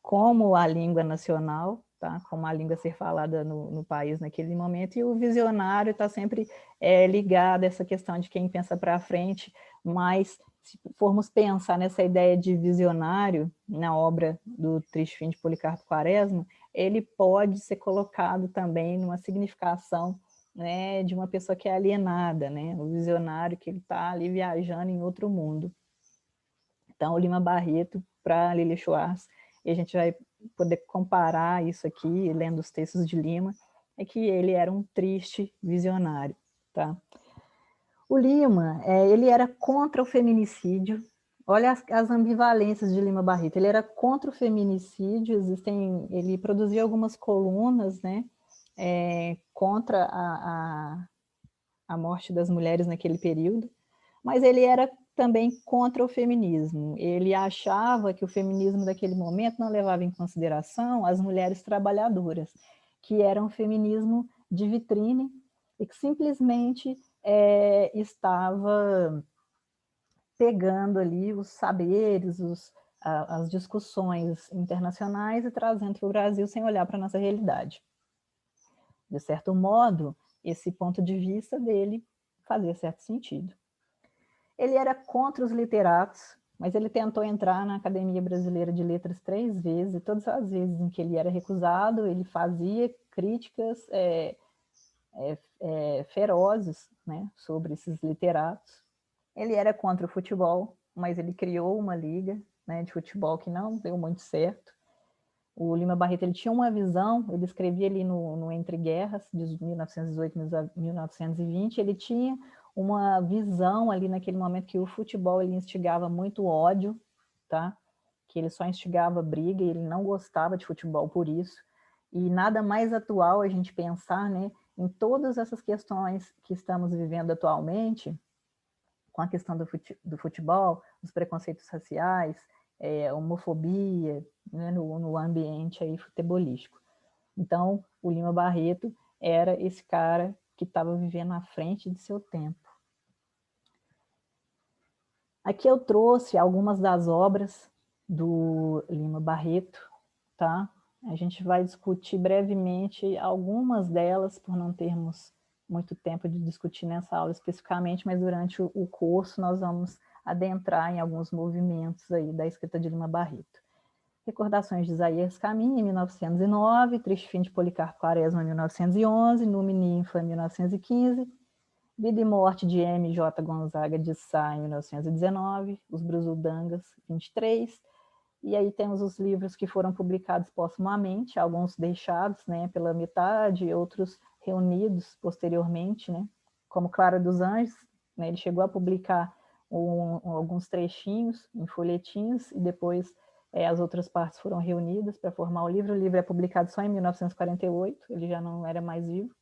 como a língua nacional, tá? Como a língua a ser falada no país naquele momento, e o visionário está sempre ligado a essa questão de quem pensa para frente, mas se formos pensar nessa ideia de visionário na obra do Triste Fim de Policarpo Quaresma, ele pode ser colocado também numa significação, né, de uma pessoa que é alienada, né, o visionário que ele está ali viajando em outro mundo. Então, o Lima Barreto para Lilia Schwartz, e a gente vai poder comparar isso aqui, lendo os textos de Lima, é que ele era um triste visionário, tá? O Lima, ele era contra o feminicídio. Olha as ambivalências de Lima Barreto. Ele era contra o feminicídio, ele produzia algumas colunas, né, contra a morte das mulheres naquele período, mas ele era também contra o feminismo. Ele achava que o feminismo daquele momento não levava em consideração as mulheres trabalhadoras, que era um feminismo de vitrine e que simplesmente estava pegando ali os saberes, as discussões internacionais e trazendo para o Brasil sem olhar para a nossa realidade. De certo modo, esse ponto de vista dele fazia certo sentido. Ele era contra os literatos, mas ele tentou entrar na Academia Brasileira de Letras 3 vezes, e todas as vezes em que ele era recusado, ele fazia críticas ferozes, né, sobre esses literatos. Ele era contra o futebol, mas ele criou uma liga, né, de futebol que não deu muito certo. O Lima Barreto ele tinha uma visão, ele escrevia ali no Entre Guerras, de 1918 a 1920, ele tinha uma visão ali naquele momento que o futebol ele instigava muito ódio, tá? Que ele só instigava briga, e ele não gostava de futebol por isso. E nada mais atual a gente pensar, né, em todas essas questões que estamos vivendo atualmente, com a questão do futebol, os preconceitos raciais, homofobia, né, no ambiente aí futebolístico. Então, o Lima Barreto era esse cara que estava vivendo à frente de seu tempo. Aqui eu trouxe algumas das obras do Lima Barreto, tá? A gente vai discutir brevemente algumas delas, por não termos muito tempo de discutir nessa aula especificamente, mas durante o curso nós vamos adentrar em alguns movimentos aí da escrita de Lima Barreto. Recordações de Isaías Caminha, em 1909, Triste Fim de Policarpo Quaresma, em 1911, Nume Ninfa, em 1915, Vida e Morte de M. J. Gonzaga de Sá, em 1919, Os Brusudangas, 23, e aí temos os livros que foram publicados postumamente, alguns deixados, né, pela metade, outros reunidos posteriormente, né, como Clara dos Anjos, né, ele chegou a publicar alguns trechinhos em folhetinhos, e depois as outras partes foram reunidas para formar o livro é publicado só em 1948, ele já não era mais vivo.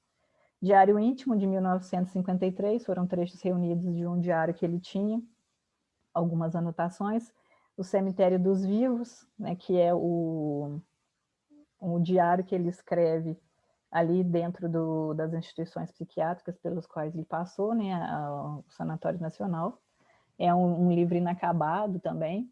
Diário Íntimo, de 1953, foram trechos reunidos de um diário que ele tinha, algumas anotações. O Cemitério dos Vivos, né, que é o diário que ele escreve ali dentro das instituições psiquiátricas pelos quais ele passou, né, o Sanatório Nacional. É um livro inacabado também,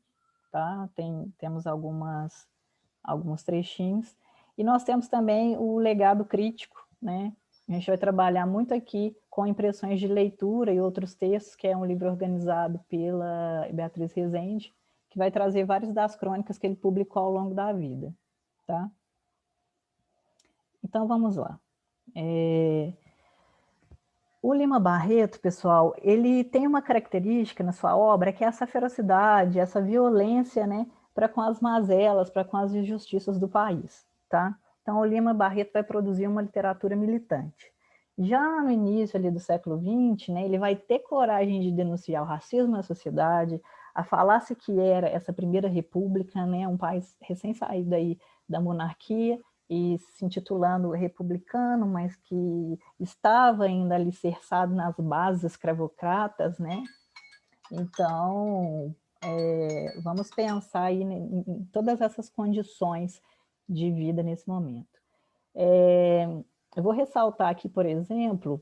tá? Temos alguns trechinhos. E nós temos também o Legado Crítico, né? A gente vai trabalhar muito aqui com impressões de leitura e outros textos, que é um livro organizado pela Beatriz Rezende, que vai trazer várias das crônicas que ele publicou ao longo da vida, tá? Então, vamos lá. O Lima Barreto, pessoal, ele tem uma característica na sua obra, que é essa ferocidade, essa violência, né, para com as mazelas, para com as injustiças do país, tá? Então, o Lima Barreto vai produzir uma literatura militante. Já no início ali do século XX, né, ele vai ter coragem de denunciar o racismo na sociedade, a falácia que era essa primeira república, né, um país recém-saído aí da monarquia, e se intitulando republicano, mas que estava ainda alicerçado nas bases escravocratas, né? Então, vamos pensar aí em todas essas condições de vida nesse momento. Eu vou ressaltar aqui, por exemplo,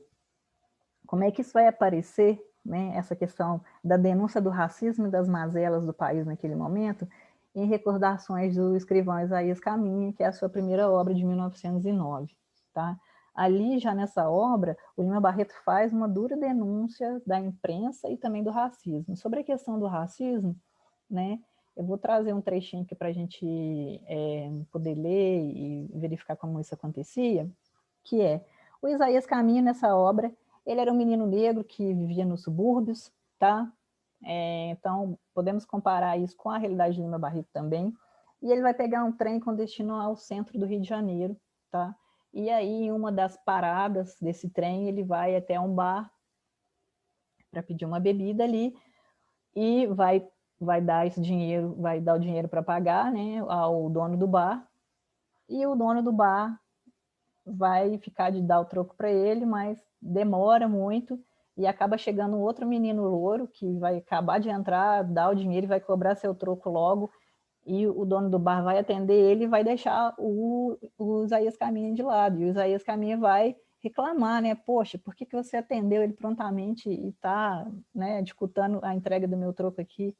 como é que isso vai aparecer, né, essa questão da denúncia do racismo e das mazelas do país naquele momento, em Recordações do Escrivão Isaías Caminha, que é a sua primeira obra de 1909. Tá? Ali, já nessa obra, o Lima Barreto faz uma dura denúncia da imprensa e também do racismo. Sobre a questão do racismo, né, eu vou trazer um trechinho aqui para a gente poder ler e verificar como isso acontecia, que é: o Isaías Caminha, nessa obra, ele era um menino negro que vivia nos subúrbios, tá? Então, podemos comparar isso com a realidade de Lima Barreto também. E ele vai pegar um trem com destino ao centro do Rio de Janeiro, tá? E aí, em uma das paradas desse trem, ele vai até um bar para pedir uma bebida ali e vai dar esse dinheiro, vai dar o dinheiro para pagar, né, ao dono do bar. E o dono do bar vai ficar de dar o troco para ele, mas demora muito e acaba chegando um outro menino louro que vai acabar de entrar, dar o dinheiro e vai cobrar seu troco logo, e o dono do bar vai atender ele e vai deixar o Isaías Caminha de lado, e o Isaías Caminha vai reclamar, né? Poxa, por que você atendeu ele prontamente e está, né, dificultando a entrega do meu troco aqui?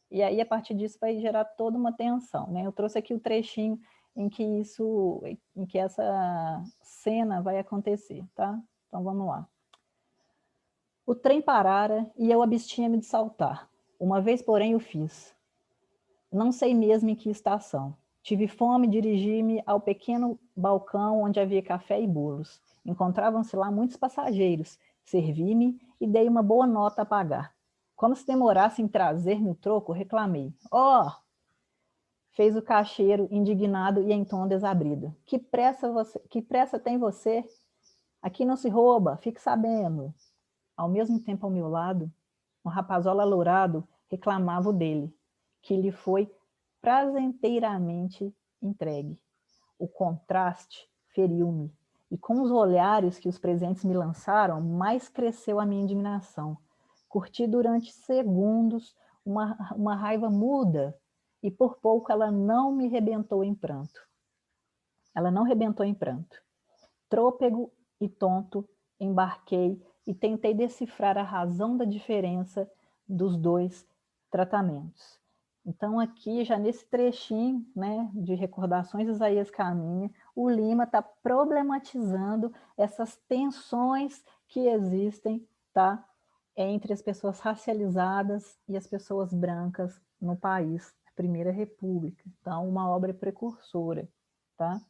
E aí, a partir disso, vai gerar toda uma tensão, né? Eu trouxe aqui o trechinho em que essa cena vai acontecer, tá? Então, vamos lá. O trem parara e eu abstinha-me de saltar. Uma vez, porém, o fiz. Não sei mesmo em que estação. Tive fome e dirigi-me ao pequeno balcão onde havia café e bolos. Encontravam-se lá muitos passageiros. Servi-me e dei uma boa nota a pagar. Como se demorasse em trazer-me o troco, reclamei. Oh! Fez o caixeiro, indignado e em tom desabrido. Que pressa tem você? Aqui não se rouba, fique sabendo. Ao mesmo tempo, ao meu lado, um rapazola alourado reclamava o dele, que lhe foi prazenteiramente entregue. O contraste feriu-me, e com os olhares que os presentes me lançaram, mais cresceu a minha indignação. Curti durante segundos uma raiva muda, e por pouco ela não me rebentou em pranto. Ela não rebentou em pranto. Trôpego e tonto, embarquei e tentei decifrar a razão da diferença dos dois tratamentos. Então, aqui, já nesse trechinho, né, de Recordações, Isaías Caminha, o Lima está problematizando essas tensões que existem, tá, entre as pessoas racializadas e as pessoas brancas no país, a Primeira República. Então, uma obra precursora, tá?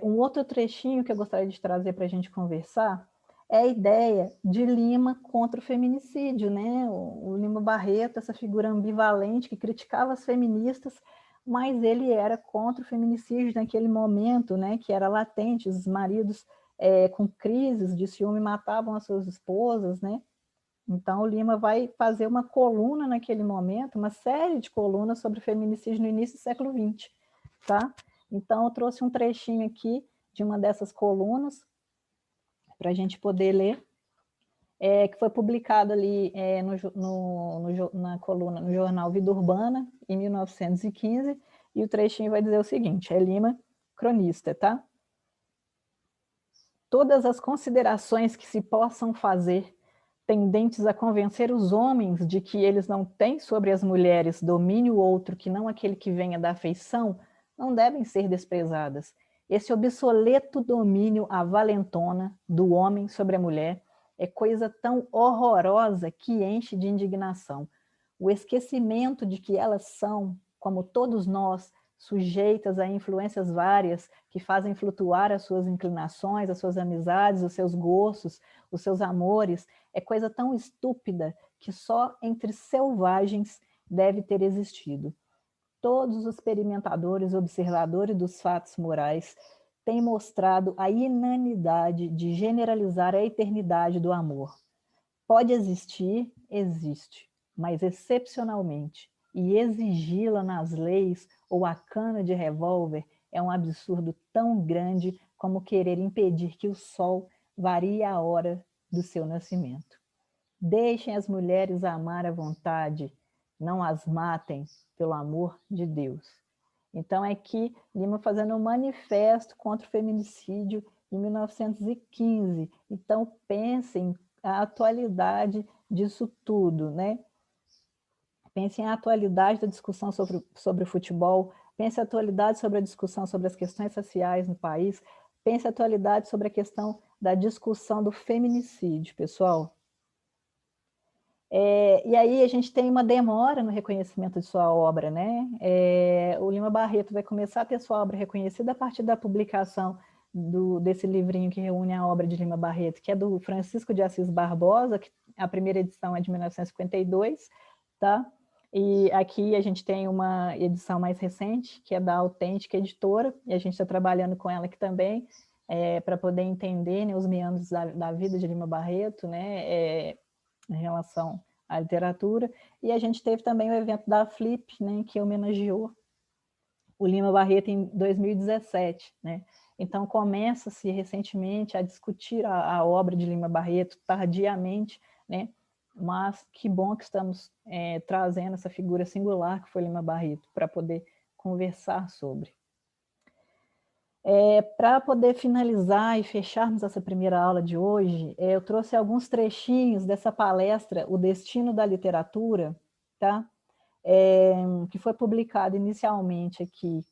Um outro trechinho que eu gostaria de trazer para a gente conversar é a ideia de Lima contra o feminicídio, né? O Lima Barreto, essa figura ambivalente que criticava as feministas, mas ele era contra o feminicídio naquele momento, né? Que era latente, os maridos com crises de ciúme matavam as suas esposas, né? Então o Lima vai fazer uma coluna naquele momento, uma série de colunas sobre feminicídio no início do século XX, tá? Então eu trouxe um trechinho aqui de uma dessas colunas para a gente poder ler, que foi publicado ali na coluna, no jornal Vida Urbana, em 1915, e o trechinho vai dizer o seguinte, é Lima, cronista, tá? Todas as considerações que se possam fazer tendentes a convencer os homens de que eles não têm sobre as mulheres domínio outro que não aquele que venha da afeição, não devem ser desprezadas. Esse obsoleto domínio à valentona do homem sobre a mulher é coisa tão horrorosa que enche de indignação. O esquecimento de que elas são, como todos nós, sujeitas a influências várias que fazem flutuar as suas inclinações, as suas amizades, os seus gostos, os seus amores, é coisa tão estúpida que só entre selvagens deve ter existido. Todos os experimentadores, observadores dos fatos morais têm mostrado a inanidade de generalizar a eternidade do amor. Pode existir, existe, mas excepcionalmente, e exigi-la nas leis ou a cana de revólver é um absurdo tão grande como querer impedir que o sol varie a hora do seu nascimento. Deixem as mulheres amar à vontade, não as matem, pelo amor de Deus. Então, aqui, Lima fazendo um manifesto contra o feminicídio em 1915. Então, pensem a atualidade disso tudo, né? Pensem a atualidade da discussão sobre o futebol, pense a atualidade sobre a discussão sobre as questões sociais no país, pense a atualidade sobre a questão da discussão do feminicídio, pessoal. E aí a gente tem uma demora no reconhecimento de sua obra, né? O Lima Barreto vai começar a ter sua obra reconhecida a partir da publicação desse livrinho que reúne a obra de Lima Barreto, que é do Francisco de Assis Barbosa, que a primeira edição é de 1952, tá? E aqui a gente tem uma edição mais recente, que é da Autêntica Editora, e a gente está trabalhando com ela aqui também, para poder entender, né, os meandros da vida de Lima Barreto, né, em relação à literatura, e a gente teve também o evento da Flip, né, que homenageou o Lima Barreto em 2017, né? Então começa-se recentemente a discutir a obra de Lima Barreto tardiamente, né? Mas que bom que estamos trazendo essa figura singular que foi Lima Barreto para poder conversar sobre. Para poder finalizar e fecharmos essa primeira aula de hoje, eu trouxe alguns trechinhos dessa palestra, O Destino da Literatura, tá? Que foi publicado inicialmente aqui.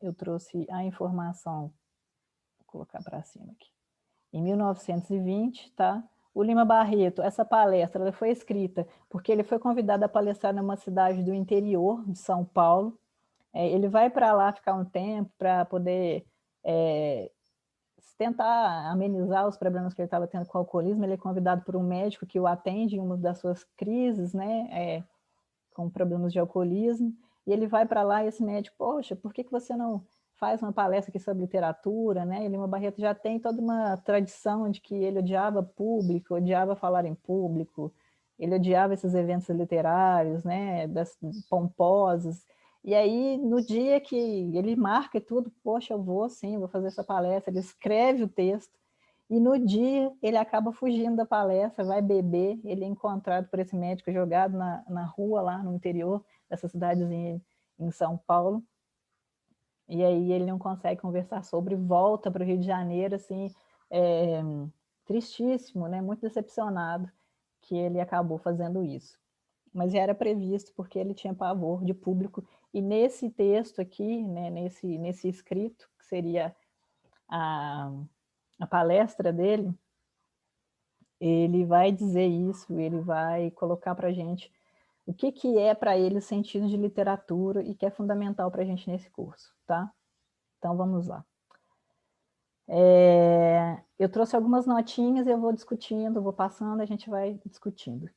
Eu trouxe a informação, vou colocar para cima aqui, em 1920, tá? O Lima Barreto, essa palestra ela foi escrita porque ele foi convidado a palestrar numa cidade do interior de São Paulo. Ele vai para lá ficar um tempo para poder tentar amenizar os problemas que ele estava tendo com o alcoolismo. Ele é convidado por um médico que o atende em uma das suas crises, né, com problemas de alcoolismo, e ele vai para lá e esse médico, poxa, por que você não faz uma palestra aqui sobre literatura, né? Lima Barreto já tem toda uma tradição de que ele odiava público, odiava falar em público, ele odiava esses eventos literários, né, pomposos. E aí, no dia que ele marca tudo, poxa, eu vou sim, vou fazer essa palestra, ele escreve o texto, e no dia ele acaba fugindo da palestra, vai beber, ele é encontrado por esse médico jogado na rua lá no interior dessa cidadezinha em São Paulo, e aí ele não consegue conversar sobre, volta para o Rio de Janeiro, assim, tristíssimo, né? Muito decepcionado que ele acabou fazendo isso. mas já era previsto porque ele tinha pavor de público. E nesse texto aqui, né, nesse escrito, que seria a palestra dele, ele vai dizer isso, ele vai colocar para a gente o que é para ele o sentido de literatura e que é fundamental para a gente nesse curso, tá? Então vamos lá. Eu trouxe algumas notinhas, eu vou discutindo, vou passando, a gente vai discutindo.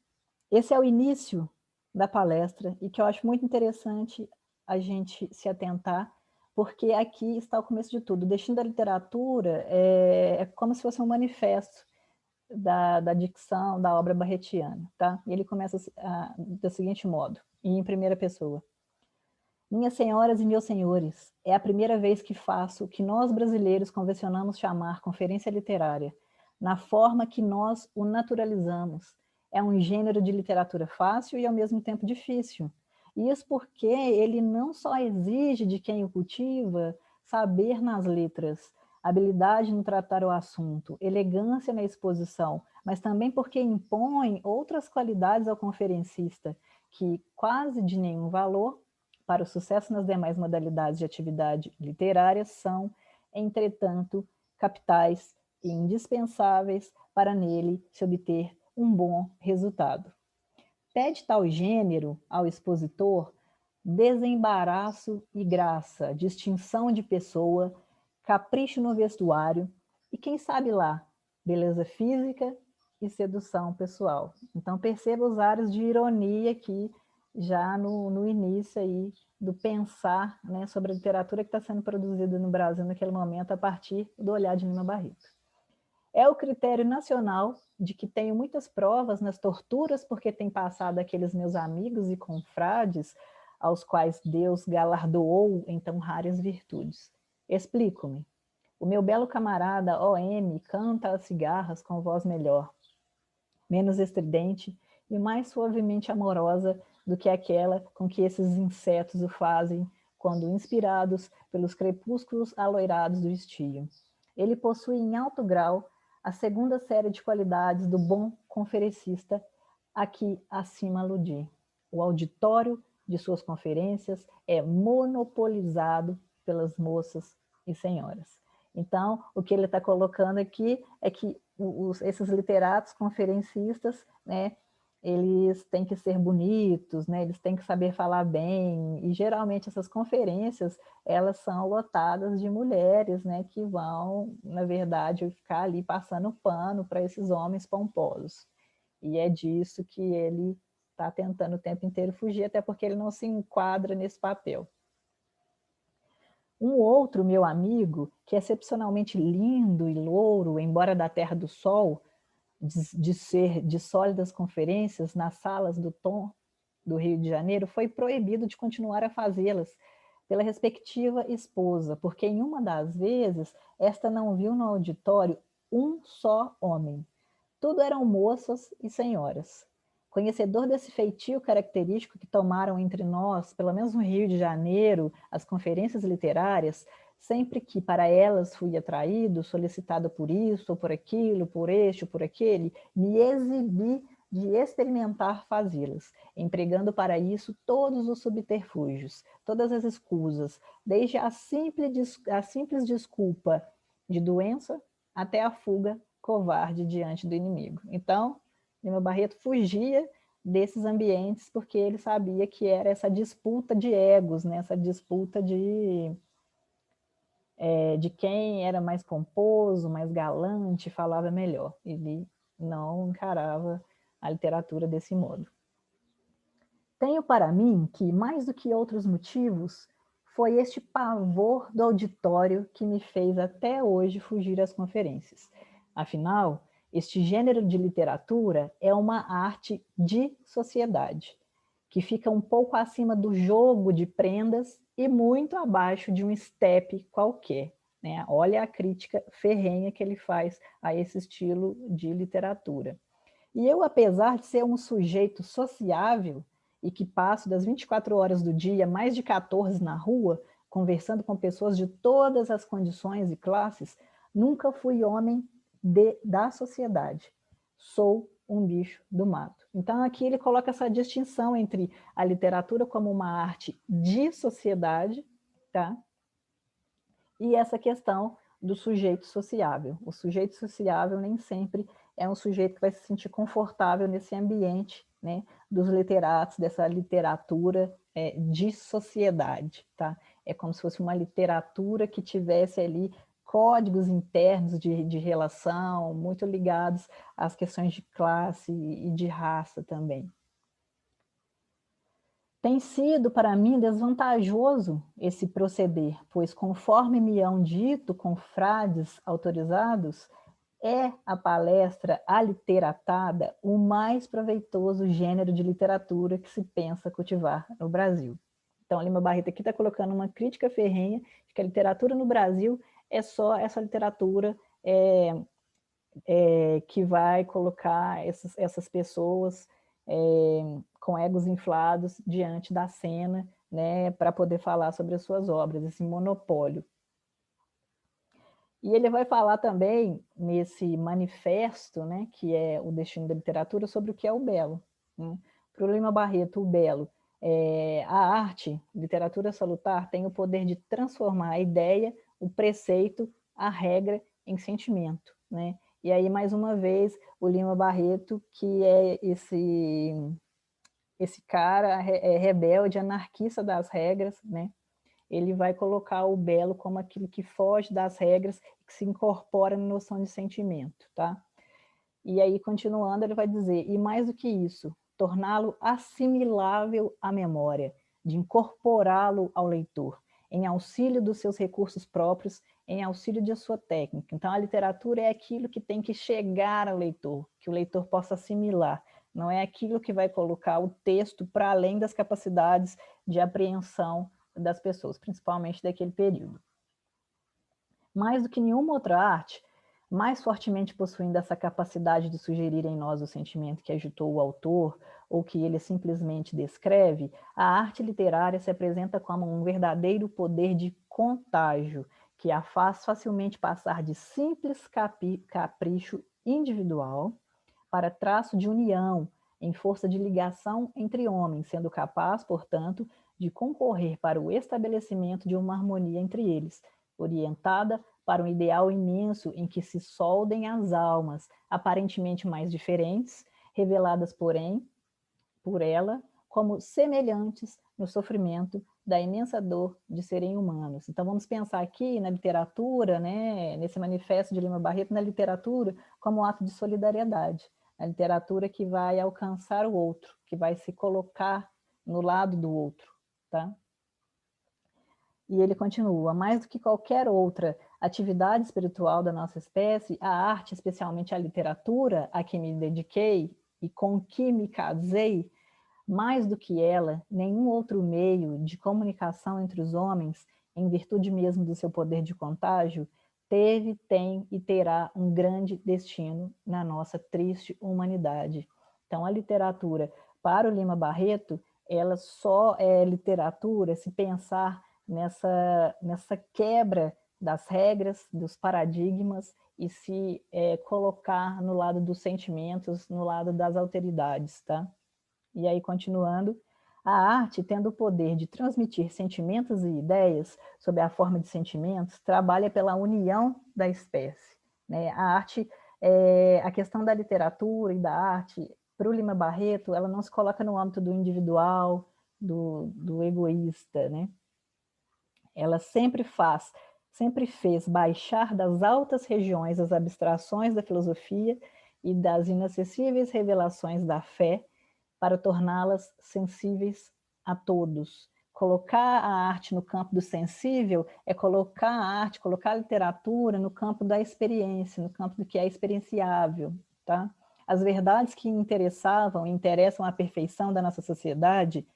Esse é o início da palestra e que eu acho muito interessante a gente se atentar, porque aqui está o começo de tudo. O Destino da Literatura é como se fosse um manifesto da dicção da obra barretiana, tá? E ele começa do seguinte modo, em primeira pessoa. Minhas senhoras e meus senhores, é a primeira vez que faço o que nós brasileiros convencionamos chamar conferência literária, na forma que nós o naturalizamos. É um gênero de literatura fácil e ao mesmo tempo difícil. Isso porque ele não só exige de quem o cultiva saber nas letras, habilidade no tratar o assunto, elegância na exposição, mas também porque impõe outras qualidades ao conferencista, que quase de nenhum valor para o sucesso nas demais modalidades de atividade literária são, entretanto, capitais e indispensáveis para nele se obter um bom resultado. Pede tal gênero ao expositor desembaraço e graça, distinção de pessoa, capricho no vestuário e, quem sabe lá, beleza física e sedução pessoal. Então perceba os ares de ironia aqui já no início aí do pensar, né, sobre a literatura que está sendo produzida no Brasil naquele momento a partir do olhar de Lima Barreto. É o critério nacional de que tenho muitas provas nas torturas porque tem passado aqueles meus amigos e confrades aos quais Deus galardoou em tão raras virtudes. Explico-me. O meu belo camarada O.M. canta as cigarras com voz melhor, menos estridente e mais suavemente amorosa do que aquela com que esses insetos o fazem quando inspirados pelos crepúsculos aloirados do estio. Ele possui em alto grau a segunda série de qualidades do bom conferencista a que acima aludi. O auditório de suas conferências é monopolizado pelas moças e senhoras. Então, o que ele está colocando aqui é que esses literatos conferencistas, né, eles têm que ser bonitos, né, eles têm que saber falar bem, e geralmente essas conferências, elas são lotadas de mulheres, né, que vão, na verdade, ficar ali passando pano para esses homens pomposos. E é disso que ele está tentando o tempo inteiro fugir, até porque ele não se enquadra nesse papel. Um outro meu amigo, que é excepcionalmente lindo e louro, embora da Terra do Sol, de ser de sólidas conferências nas salas do Tom do Rio de Janeiro, foi proibido de continuar a fazê-las pela respectiva esposa, porque em uma das vezes esta não viu no auditório um só homem. Tudo eram moças e senhoras. Conhecedor desse feitio característico que tomaram entre nós, pelo menos no Rio de Janeiro, as conferências literárias, sempre que para elas fui atraído, solicitado por isso, ou por aquilo, por este ou por aquele, me exibi de experimentar fazê-las, empregando para isso todos os subterfúgios, todas as escusas, desde a simples desculpa de doença até a fuga covarde diante do inimigo. Então, Lima Barreto fugia desses ambientes porque ele sabia que era essa disputa de egos, né? Essa disputa de quem era mais pomposo, mais galante, falava melhor. Ele não encarava a literatura desse modo. Tenho para mim que, mais do que outros motivos, foi este pavor do auditório que me fez até hoje fugir às conferências. Afinal, este gênero de literatura é uma arte de sociedade, que fica um pouco acima do jogo de prendas e muito abaixo de um estepe qualquer. Né? Olha a crítica ferrenha que ele faz a esse estilo de literatura. E eu, apesar de ser um sujeito sociável e que passo das 24 horas do dia, mais de 14 na rua, conversando com pessoas de todas as condições e classes, nunca fui homem da sociedade. Sou um bicho do mato. Então, aqui ele coloca essa distinção entre a literatura como uma arte de sociedade, tá? E essa questão do sujeito sociável. O sujeito sociável nem sempre é um sujeito que vai se sentir confortável nesse ambiente, né, dos literatos, dessa literatura de sociedade, tá? É como se fosse uma literatura que tivesse ali códigos internos de relação, muito ligados às questões de classe e de raça também. Tem sido para mim desvantajoso esse proceder, pois conforme me hão dito confrades autorizados, é a palestra aliteratada o mais proveitoso gênero de literatura que se pensa cultivar no Brasil. Então, Lima Barreto aqui está colocando uma crítica ferrenha de que a literatura no Brasil é só essa literatura que vai colocar essas pessoas com egos inflados diante da cena, né, para poder falar sobre as suas obras, esse monopólio. E ele vai falar também nesse manifesto, né, que é o destino da literatura, sobre o que é o belo. Né? Para o Lima Barreto, o belo, a arte, literatura salutar, tem o poder de transformar a ideia, o preceito, a regra em sentimento. Né? E aí, mais uma vez, o Lima Barreto, que é esse cara rebelde, anarquista das regras, né? Ele vai colocar o belo como aquilo que foge das regras, que se incorpora na noção de sentimento, tá? E aí, continuando, ele vai dizer, e mais do que isso, torná-lo assimilável à memória, de incorporá-lo ao leitor, em auxílio dos seus recursos próprios, em auxílio de sua técnica. Então, a literatura é aquilo que tem que chegar ao leitor, que o leitor possa assimilar, não é aquilo que vai colocar o texto para além das capacidades de apreensão das pessoas, principalmente daquele período. Mais do que nenhuma outra arte, mais fortemente possuindo essa capacidade de sugerir em nós o sentimento que agitou o autor, ou que ele simplesmente descreve, a arte literária se apresenta como um verdadeiro poder de contágio, que a faz facilmente passar de simples capricho individual para traço de união, em força de ligação entre homens, sendo capaz, portanto, de concorrer para o estabelecimento de uma harmonia entre eles, orientada para um ideal imenso em que se soldem as almas, aparentemente mais diferentes, reveladas, porém, por ela, como semelhantes no sofrimento da imensa dor de serem humanos. Então vamos pensar aqui na literatura, né, nesse manifesto de Lima Barreto, na literatura como um ato de solidariedade, a literatura que vai alcançar o outro, que vai se colocar no lado do outro, tá? E ele continua, mais do que qualquer outra atividade espiritual da nossa espécie, a arte, especialmente a literatura, a que me dediquei e com que me casei, mais do que ela, nenhum outro meio de comunicação entre os homens, em virtude mesmo do seu poder de contágio, teve, tem e terá um grande destino na nossa triste humanidade. Então, a literatura, para o Lima Barreto, ela só é literatura se pensar nessa quebra das regras, dos paradigmas, e se colocar no lado dos sentimentos, no lado das alteridades, tá? E aí, continuando, a arte, tendo o poder de transmitir sentimentos e ideias sob a forma de sentimentos, trabalha pela união da espécie. Né? A arte, a questão da literatura e da arte, para o Lima Barreto, ela não se coloca no âmbito do individual, do egoísta, né? Ela sempre fez baixar das altas regiões as abstrações da filosofia e das inacessíveis revelações da fé, para torná-las sensíveis a todos. Colocar a arte no campo do sensível é colocar a arte, colocar a literatura no campo da experiência, no campo do que é experienciável, tá? As verdades que interessavam e interessam a perfeição da nossa sociedade,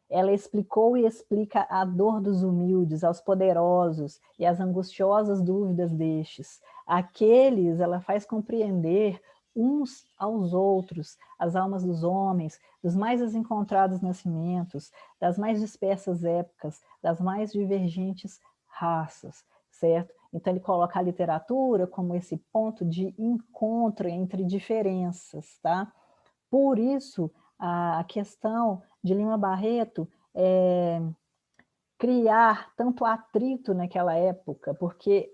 ela explicou e explica a dor dos humildes, aos poderosos e as angustiosas dúvidas destes. Aqueles ela faz compreender uns aos outros, as almas dos homens, dos mais desencontrados nascimentos, das mais dispersas épocas, das mais divergentes raças, certo? Então ele coloca a literatura como esse ponto de encontro entre diferenças, tá? Por isso, a questão de Lima Barreto criar tanto atrito naquela época, porque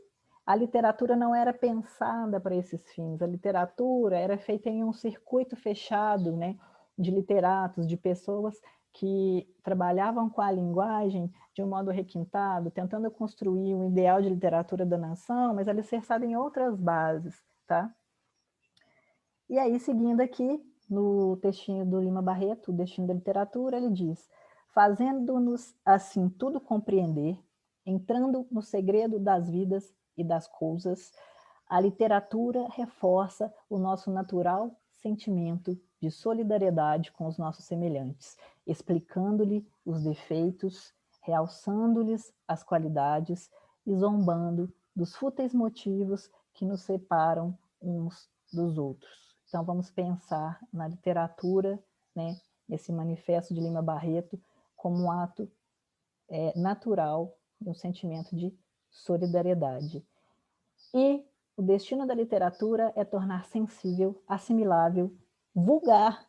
a literatura não era pensada para esses fins, a literatura era feita em um circuito fechado, né, de literatos, de pessoas que trabalhavam com a linguagem de um modo requintado, tentando construir um ideal de literatura da nação, mas alicerçado em outras bases, tá? E aí, seguindo aqui, no textinho do Lima Barreto, o Destino da Literatura, ele diz: fazendo-nos assim tudo compreender, entrando no segredo das vidas e das coisas, a literatura reforça o nosso natural sentimento de solidariedade com os nossos semelhantes, explicando-lhe os defeitos, realçando-lhes as qualidades e zombando dos fúteis motivos que nos separam uns dos outros. Então, vamos pensar na literatura, né, esse manifesto de Lima Barreto, como um ato natural de um sentimento de solidariedade. E o destino da literatura é tornar sensível, assimilável, vulgar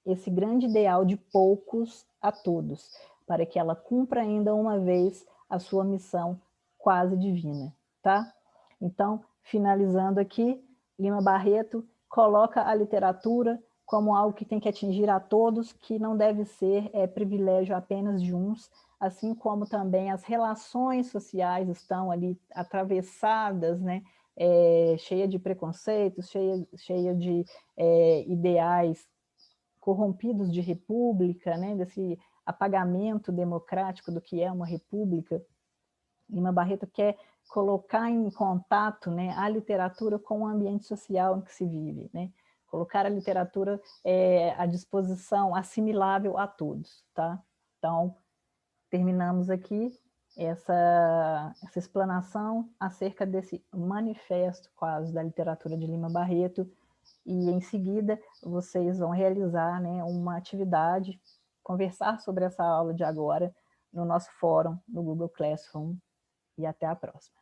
esse grande ideal de poucos a todos, para que ela cumpra ainda uma vez a sua missão quase divina, tá? Então, finalizando aqui, Lima Barreto coloca a literatura como algo que tem que atingir a todos, que não deve ser privilégio apenas de uns, assim como também as relações sociais estão ali atravessadas, né, cheia de preconceitos, cheia de ideais corrompidos de república, né, desse apagamento democrático do que é uma república. Lima Barreto quer colocar em contato, né, a literatura com o ambiente social em que se vive, né? Colocar a literatura à disposição, assimilável a todos, tá? Então, terminamos aqui essa explanação acerca desse manifesto quase da literatura de Lima Barreto, e em seguida vocês vão realizar, né, uma atividade, conversar sobre essa aula de agora no nosso fórum, no Google Classroom, e até a próxima.